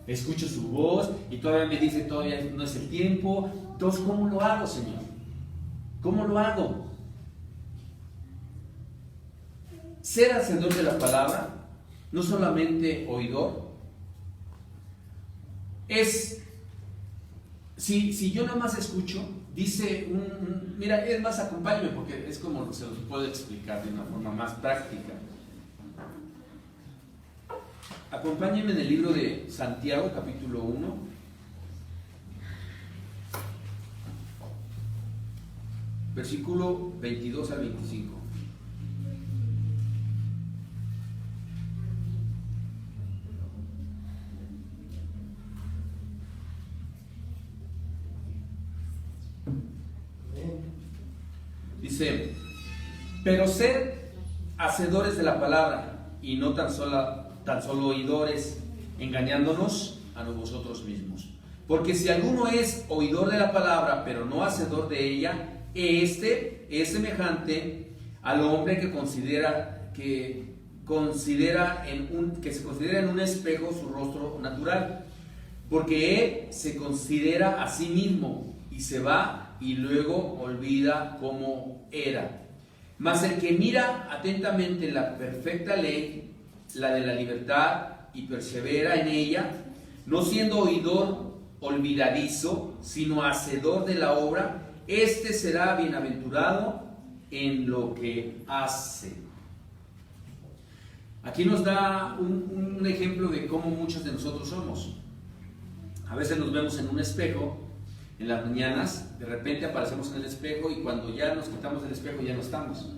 Escucho su voz y todavía me dice, todavía no es el tiempo. Entonces, ¿cómo lo hago, Señor? ¿Cómo lo hago? Ser hacedor de la palabra, no solamente oidor, es, si yo nada más escucho, dice mira, es más, acompáñame porque es como se los puedo explicar de una forma más práctica. Acompáñenme en el libro de Santiago, capítulo 1. versículo 22 al 25. Dice, pero sed hacedores de la palabra y no tan solo oidores, engañándonos a vosotros mismos. Porque si alguno es oidor de la palabra, pero no hacedor de ella, este es semejante al hombre que se considera en un espejo su rostro natural, porque él se considera a sí mismo y se va y luego olvida cómo era. Mas el que mira atentamente la perfecta ley, la de la libertad, y persevera en ella, no siendo oidor olvidadizo, sino hacedor de la obra, este será bienaventurado en lo que hace. Aquí nos da un ejemplo de cómo muchos de nosotros somos. A veces nos vemos en un espejo en las mañanas, de repente aparecemos en el espejo y cuando ya nos quitamos del espejo ya no estamos.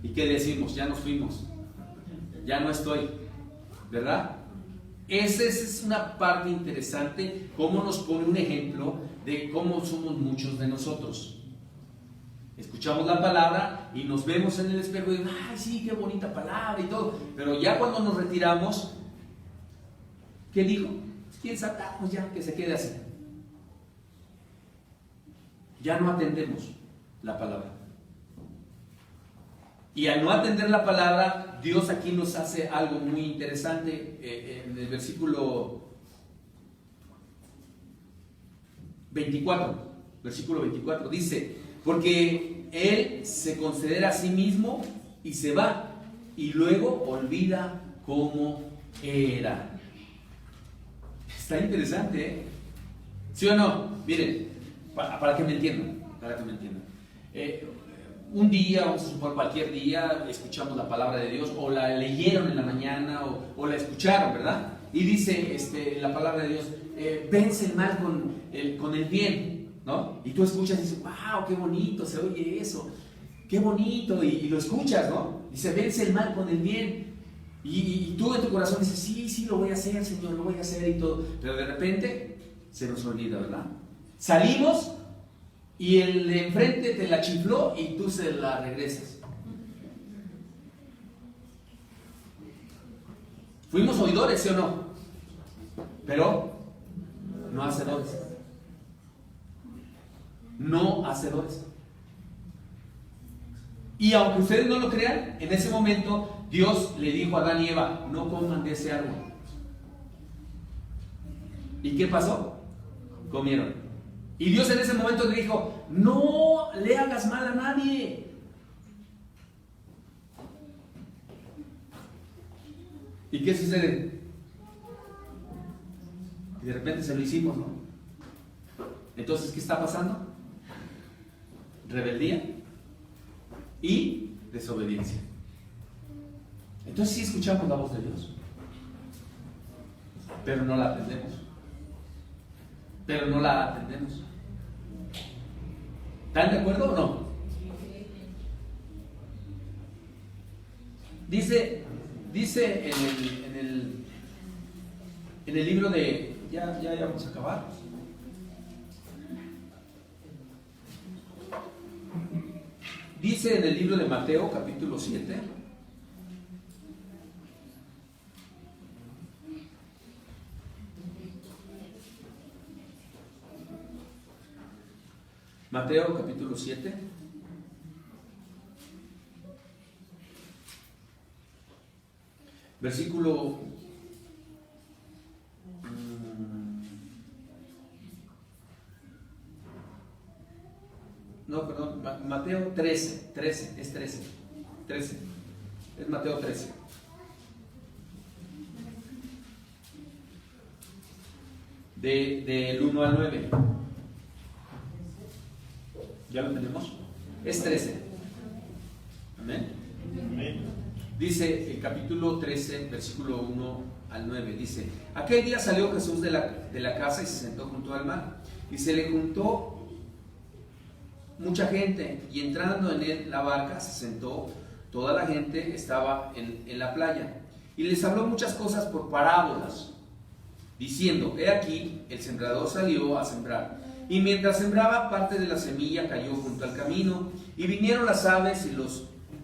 ¿Y qué decimos? Ya nos fuimos, ya no estoy, ¿verdad? Esa es una parte interesante, cómo nos pone un ejemplo de cómo somos muchos de nosotros. Escuchamos la palabra y nos vemos en el espejo y decimos, ay sí, qué bonita palabra y todo, pero ya cuando nos retiramos, ¿qué dijo? ¿Quién sabe? Pues ya, que se quede así. Ya no atendemos la palabra. Y al no atender la palabra, Dios aquí nos hace algo muy interesante. En el versículo 24, dice, porque él se considera a sí mismo y se va, y luego olvida cómo era. Está interesante, ¿eh? ¿Sí o no? Miren, para que me entiendan, un día, vamos a suponer cualquier día, escuchamos la palabra de Dios, o la leyeron en la mañana, o la escucharon, ¿verdad? Y dice la palabra de Dios, vence el mal con el bien, ¿no? Y tú escuchas y dices, wow, qué bonito se oye eso, qué bonito, y lo escuchas, ¿no? Dice, vence el mal con el bien. Y tú en tu corazón dices, sí, lo voy a hacer, Señor, lo voy a hacer y todo. Pero de repente se nos olvida, ¿verdad? Salimos y el de enfrente te la chifló y tú se la regresas. Fuimos oidores, ¿sí o no? Pero no hacedores. No hacedores. Y aunque ustedes no lo crean, en ese momento Dios le dijo a Adán y Eva, no coman de ese árbol. ¿Y qué pasó? Comieron. Y Dios en ese momento le dijo, no le hagas mal a nadie. ¿Y qué sucede? Y de repente se lo hicimos, ¿no? Entonces, ¿qué está pasando? Rebeldía y desobediencia. Entonces sí escuchamos la voz de Dios, pero no la atendemos. ¿Están de acuerdo o no? Dice en el libro de... Ya vamos a acabar. Dice en el libro de Mateo, capítulo 7. Mateo, capítulo 7. Versículo... No, perdón, Mateo 13, es 13, es Mateo 13. Del 1 al 9. ¿Ya lo tenemos? Es 13. Amén. Dice el capítulo 13, versículo 1 al 9. Dice, aquel día salió Jesús de la casa y se sentó junto al mar. Y se le juntó mucha gente, y entrando en la barca se sentó. Toda la gente estaba en la playa, y les habló muchas cosas por parábolas, diciendo: he aquí, el sembrador salió a sembrar, y mientras sembraba, parte de la semilla cayó junto al camino, y vinieron las aves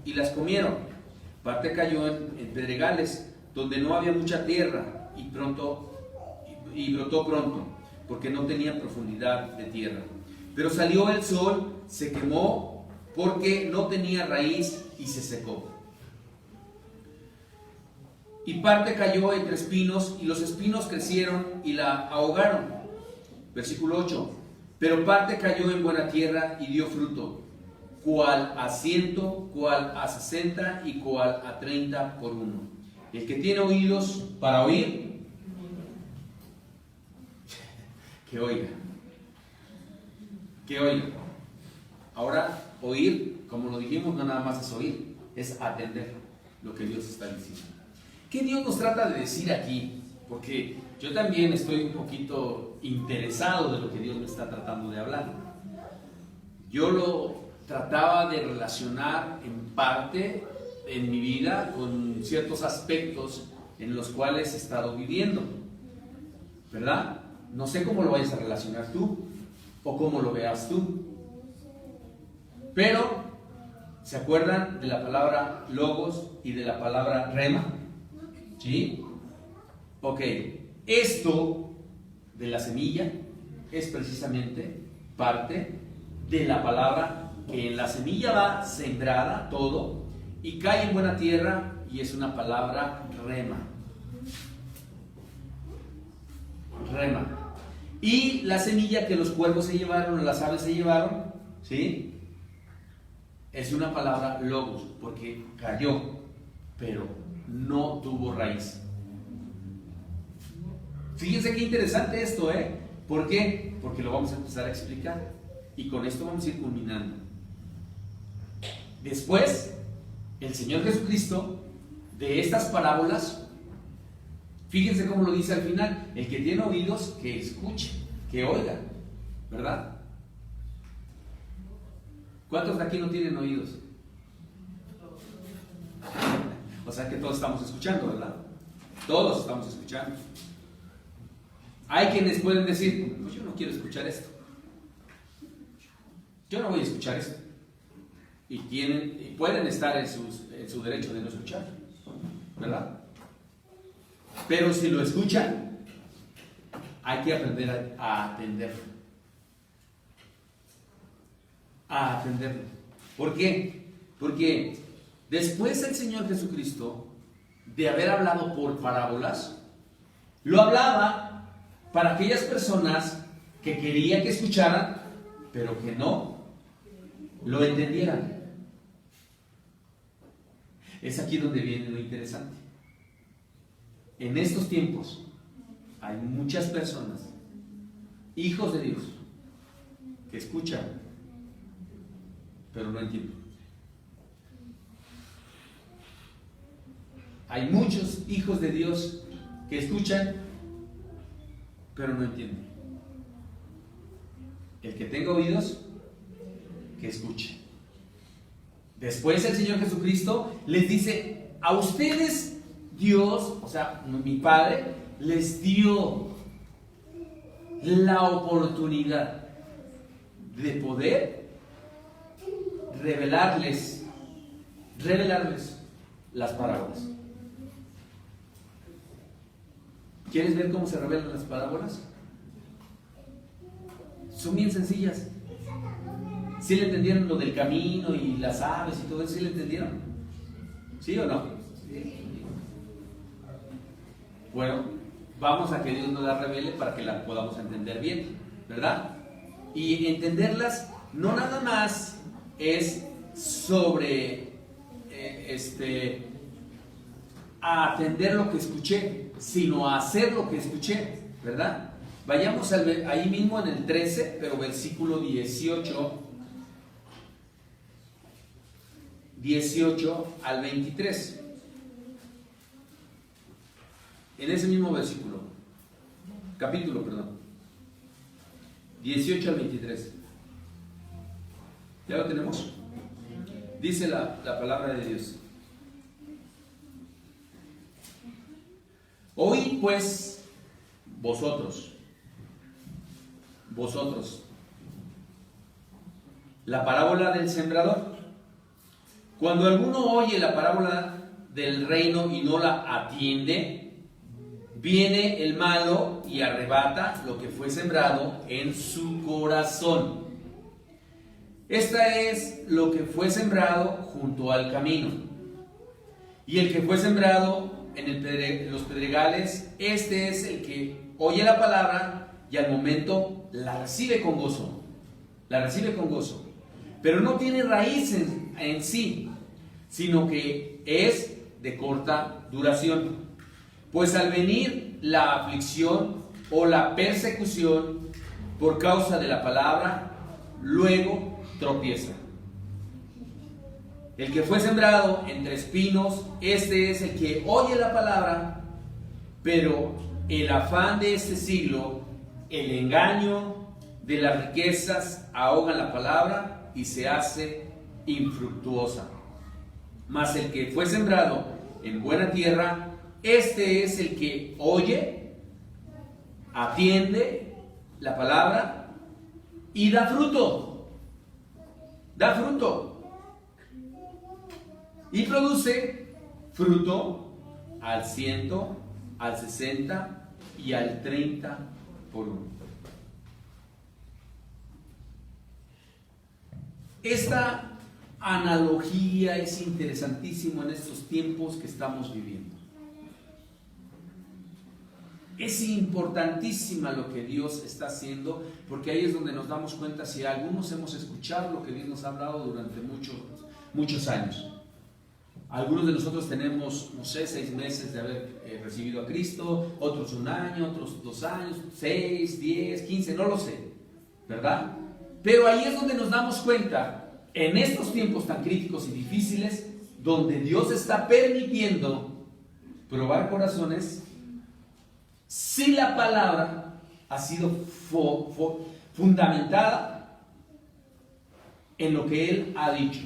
y las comieron. Parte cayó en pedregales, donde no había mucha tierra, y brotó pronto, porque no tenía profundidad de tierra. Pero salió el sol, se quemó, porque no tenía raíz, y se secó. Y parte cayó entre espinos, y los espinos crecieron y la ahogaron. Versículo 8. Pero parte cayó en buena tierra y dio fruto, cual a 100, cual a 60 y cual a 30 por uno. El que tiene oídos para oír, que oiga. Que oiga. Ahora, oír, como lo dijimos, no nada más es oír, es atender lo que Dios está diciendo. ¿Qué Dios nos trata de decir aquí? Porque yo también estoy un poquito interesado de lo que Dios me está tratando de hablar. Yo lo trataba de relacionar en parte en mi vida con ciertos aspectos en los cuales he estado viviendo, ¿verdad? No sé cómo lo vayas a relacionar tú o cómo lo veas tú, pero ¿se acuerdan de la palabra logos y de la palabra rema? ¿Sí? Ok, esto de la semilla es precisamente parte de la palabra, que en la semilla va sembrada todo y cae en buena tierra, y es una palabra rema. Rema. Y la semilla que los cuervos se llevaron, las aves se llevaron, ¿sí? Es una palabra logos, porque cayó, pero no tuvo raíz. Fíjense qué interesante esto, ¿eh? ¿Por qué? Porque lo vamos a empezar a explicar, y con esto vamos a ir culminando. Después, el Señor Jesucristo, de estas parábolas, fíjense cómo lo dice al final: el que tiene oídos, que escuche, que oiga, ¿verdad? ¿Cuántos de aquí no tienen oídos? O sea que todos estamos escuchando, ¿verdad? Todos estamos escuchando. Hay quienes pueden decir: pues yo no quiero escuchar esto, yo no voy a escuchar esto, y pueden estar en su derecho de no escuchar, ¿verdad? Pero si lo escuchan, hay que aprender a atenderlo. A atenderlo. ¿Por qué? Porque después el Señor Jesucristo, de haber hablado por parábolas, lo hablaba para aquellas personas que quería que escucharan, pero que no lo entendieran. Es aquí donde viene lo interesante. En estos tiempos hay muchas personas, hijos de Dios, que escuchan, pero no entienden. Hay muchos hijos de Dios que escuchan, pero no entienden. El que tenga oídos, que escuche. Después el Señor Jesucristo les dice: a ustedes Dios, o sea, mi Padre, les dio la oportunidad de poder revelarles las parábolas. ¿Quieres ver cómo se revelan las parábolas? Son bien sencillas. ¿Sí le entendieron lo del camino y las aves y todo eso? ¿Sí le entendieron? ¿Sí o no? Bueno, vamos a que Dios nos la revele para que la podamos entender bien, ¿verdad? Y entenderlas no nada más es sobre a atender lo que escuché, sino a hacer lo que escuché, ¿verdad? Vayamos ahí mismo en el 13, pero versículo 18 al 23. En ese mismo versículo, capítulo, 18 al 23. ¿Ya lo tenemos? Dice la palabra de Dios. Oíd pues vosotros, la parábola del sembrador. Cuando alguno oye la parábola del reino y no la atiende, viene el malo y arrebata lo que fue sembrado en su corazón. Esta es lo que fue sembrado junto al camino. Y el que fue sembrado en los pedregales, este es el que oye la palabra y al momento la recibe con gozo. Pero no tiene raíz en sí, sino que es de corta duración. Pues al venir la aflicción o la persecución por causa de la palabra, luego tropieza. El que fue sembrado entre espinos, este es el que oye la palabra, pero el afán de este siglo, el engaño de las riquezas ahogan la palabra y se hace infructuosa. Mas el que fue sembrado en buena tierra, este es el que oye, atiende la palabra y da fruto. Y produce fruto al 100, al 60 y al 30 por uno. Esta analogía es interesantísima en estos tiempos que estamos viviendo. Es importantísima lo que Dios está haciendo, porque ahí es donde nos damos cuenta si algunos hemos escuchado lo que Dios nos ha hablado durante muchos años. Algunos de nosotros tenemos, 6 meses de haber recibido a Cristo, otros 1 año, otros 2 años, 6, 10, 15, no lo sé, ¿verdad? Pero ahí es donde nos damos cuenta, en estos tiempos tan críticos y difíciles, donde Dios está permitiendo probar corazones, si la palabra ha sido fundamentada en lo que Él ha dicho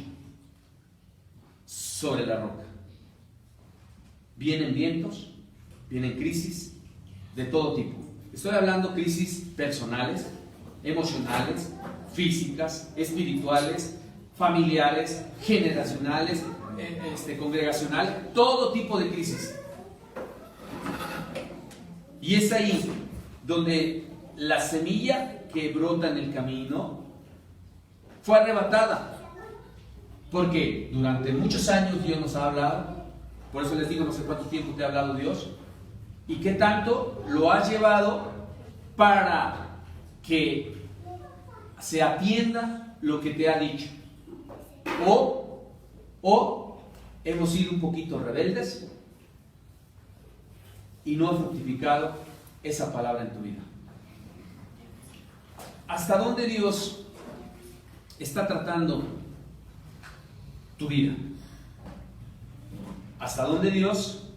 sobre la roca. Vienen vientos, vienen crisis de todo tipo. Estoy hablando crisis personales, emocionales, físicas, espirituales, familiares, generacionales, congregacionales, todo tipo de crisis. Y es ahí donde la semilla que brota en el camino fue arrebatada. Porque durante muchos años Dios nos ha hablado, por eso les digo, no sé cuánto tiempo te ha hablado Dios, y qué tanto lo has llevado para que se atienda lo que te ha dicho. O hemos sido un poquito rebeldes y no ha fructificado esa palabra en tu vida. ¿Hasta dónde Dios está tratando tu vida? ¿Hasta dónde Dios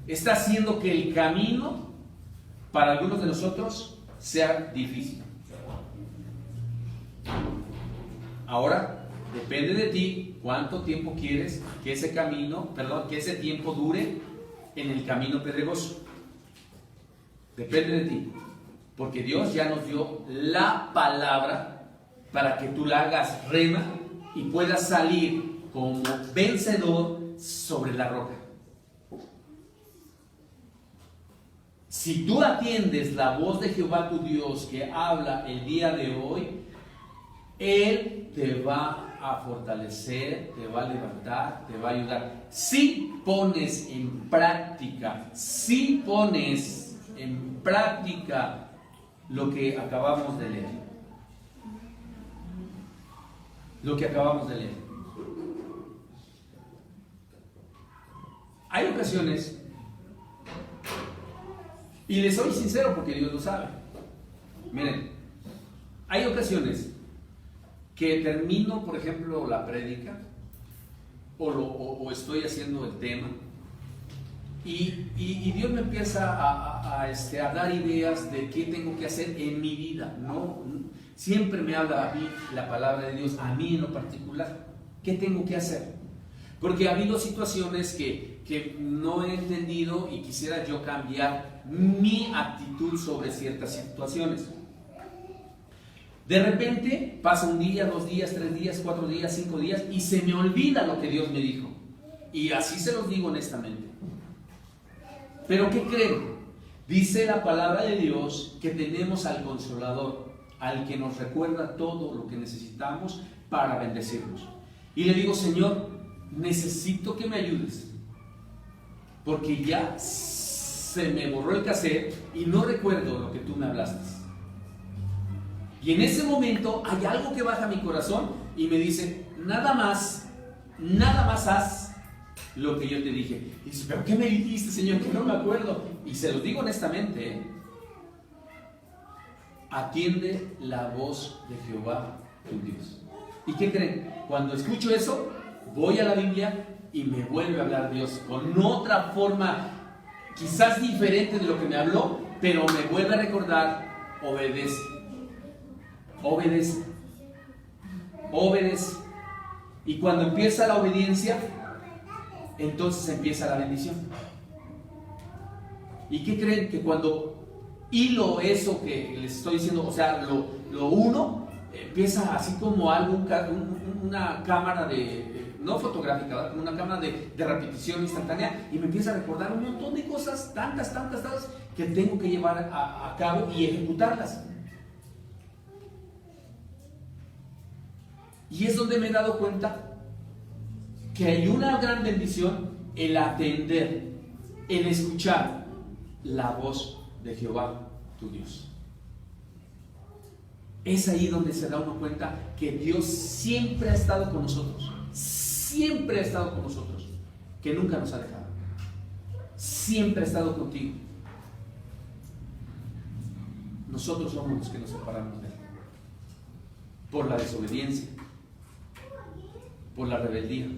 está haciendo que el camino para algunos de nosotros sea difícil? Ahora depende de ti cuánto tiempo quieres que ese tiempo dure en el camino pedregoso. Depende de ti, porque Dios ya nos dio la palabra para que tú la hagas rema y puedas salir como vencedor sobre la roca. Si tú atiendes la voz de Jehová tu Dios que habla el día de hoy, Él te va a fortalecer, te va a levantar, te va a ayudar. Si pones en práctica, lo que acabamos de leer. Hay ocasiones, y les soy sincero porque Dios lo sabe. Miren, hay ocasiones que termino, por ejemplo, la prédica o estoy haciendo el tema Y Dios me empieza a dar ideas de qué tengo que hacer en mi vida. No, siempre me habla a mí la palabra de Dios, a mí en lo particular. ¿Qué tengo que hacer? Porque ha habido situaciones que no he entendido y quisiera yo cambiar mi actitud sobre ciertas situaciones. De repente pasa un día, 2 días, 3 días, 4 días, 5 días y se me olvida lo que Dios me dijo. Y así se los digo honestamente. Pero ¿qué creen? Dice la palabra de Dios que tenemos al Consolador, al que nos recuerda todo lo que necesitamos para bendecirnos. Y le digo, Señor, necesito que me ayudes, porque ya se me borró el cassette y no recuerdo lo que tú me hablaste. Y en ese momento hay algo que baja mi corazón y me dice, nada más haz lo que yo te dije. Y dice, ¿pero qué me dijiste, Señor? Que no me acuerdo. Y se los digo honestamente, atiende la voz de Jehová tu Dios. ¿Y qué creen? Cuando escucho eso, voy a la Biblia y me vuelve a hablar Dios con otra forma, quizás diferente de lo que me habló, pero me vuelve a recordar, obedece. Obedece. Obedece. Y cuando empieza la obediencia, entonces empieza la bendición. ¿Y qué creen? Que cuando hilo eso que les estoy diciendo, o sea, lo uno, empieza así como algo, una cámara no fotográfica, ¿verdad? Como una cámara de repetición instantánea, y me empieza a recordar un montón de cosas, tantas que tengo que llevar a cabo y ejecutarlas. Y es donde me he dado cuenta que hay una gran bendición el atender, el escuchar la voz de Jehová, tu Dios. Es ahí donde se da uno cuenta que Dios siempre ha estado con nosotros, siempre ha estado con nosotros, que nunca nos ha dejado, siempre ha estado contigo. Nosotros somos los que nos separamos de Él, por la desobediencia, por la rebeldía.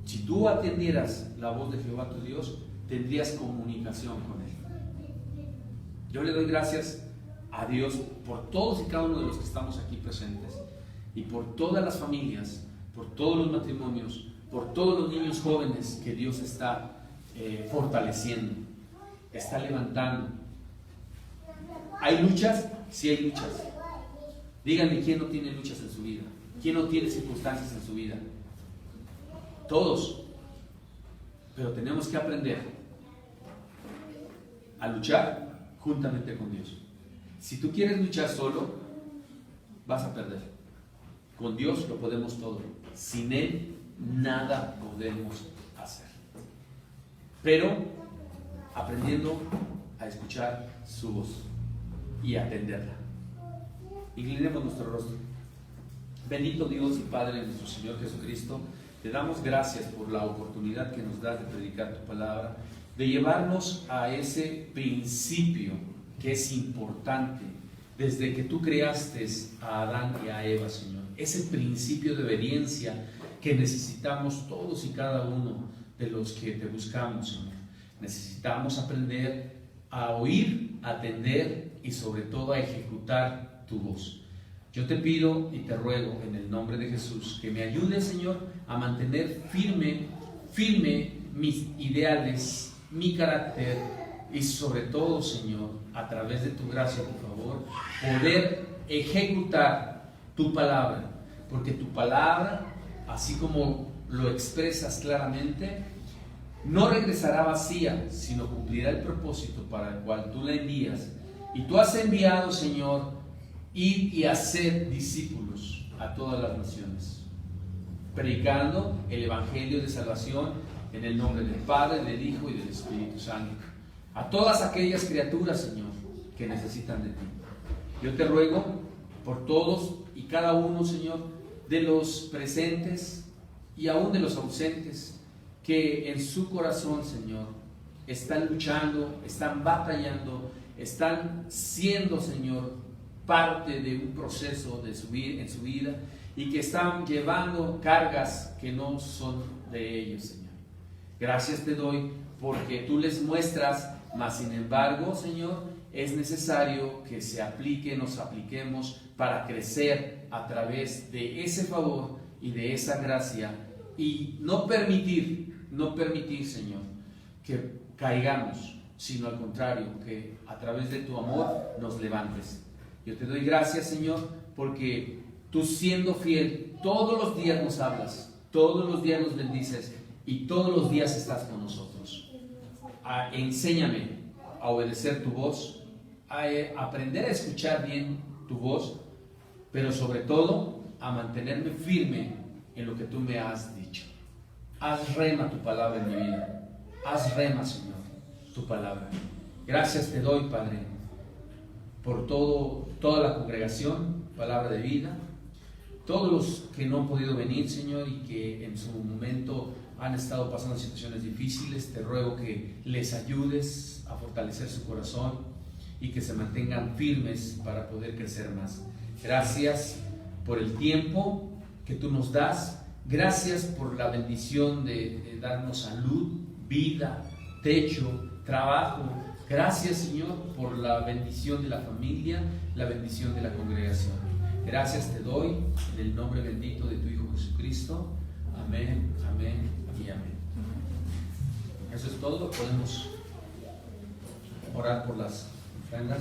Si tú atendieras la voz de Jehová tu Dios, tendrías comunicación con Él. Yo le doy gracias a Dios por todos y cada uno de los que estamos aquí presentes, y por todas las familias, por todos los matrimonios, por todos los niños jóvenes que Dios está fortaleciendo, está levantando. ¿Hay luchas? Sí hay luchas. Díganme quién no tiene luchas en su vida, quién no tiene circunstancias en su vida. Todos. Pero tenemos que aprender a luchar juntamente con Dios. Si tú quieres luchar solo, vas a perder. Con Dios lo podemos todo. Sin Él, nada podemos hacer. Pero aprendiendo a escuchar su voz y atenderla. Inclinemos nuestro rostro. Bendito Dios y Padre de nuestro Señor Jesucristo, te damos gracias por la oportunidad que nos das de predicar tu palabra, de llevarnos a ese principio que es importante desde que tú creaste a Adán y a Eva, Señor. Ese principio de obediencia que necesitamos todos y cada uno de los que te buscamos, Señor. Necesitamos aprender a oír, a atender y sobre todo a ejecutar tu voz. Yo te pido y te ruego en el nombre de Jesús que me ayudes, Señor, a mantener firme mis ideales, mi carácter y sobre todo, Señor, a través de tu gracia, por favor, poder ejecutar tu palabra, porque tu palabra, así como lo expresas claramente, no regresará vacía, sino cumplirá el propósito para el cual tú la envías. Y tú has enviado, Señor, ir y hacer discípulos a todas las naciones, predicando el evangelio de salvación en el nombre del Padre, del Hijo y del Espíritu Santo, a todas aquellas criaturas, Señor, que necesitan de ti. Yo te ruego por todos y cada uno, Señor, de los presentes y aún de los ausentes, que en su corazón, Señor, están luchando, están batallando, están siendo, Señor, parte de un proceso en su vida, y que están llevando cargas que no son de ellos, Señor. Gracias te doy porque tú les muestras, mas sin embargo, Señor, es necesario que nos apliquemos para crecer a través de ese favor y de esa gracia y no permitir, Señor, que caigamos, sino al contrario, que a través de tu amor nos levantes. Yo te doy gracias, Señor, porque tú siendo fiel, todos los días nos hablas, todos los días nos bendices y todos los días estás con nosotros. Enséñame a obedecer tu voz, a aprender a escuchar bien tu voz, pero sobre todo a mantenerme firme en lo que tú me has dicho. Haz rema tu palabra en mi vida. Haz rema, Señor, tu palabra. Gracias te doy, Padre, por toda la congregación, palabra de vida, todos los que no han podido venir, Señor, y que en su momento han estado pasando situaciones difíciles. Te ruego que les ayudes a fortalecer su corazón y que se mantengan firmes para poder crecer más. Gracias por el tiempo que tú nos das. Gracias por la bendición de darnos salud, vida, techo, trabajo. Gracias, Señor, por la bendición de la familia, la bendición de la congregación. Gracias te doy en el nombre bendito de tu Hijo Jesucristo. Amén, amén y amén. Eso es todo. Podemos orar por las ofrendas.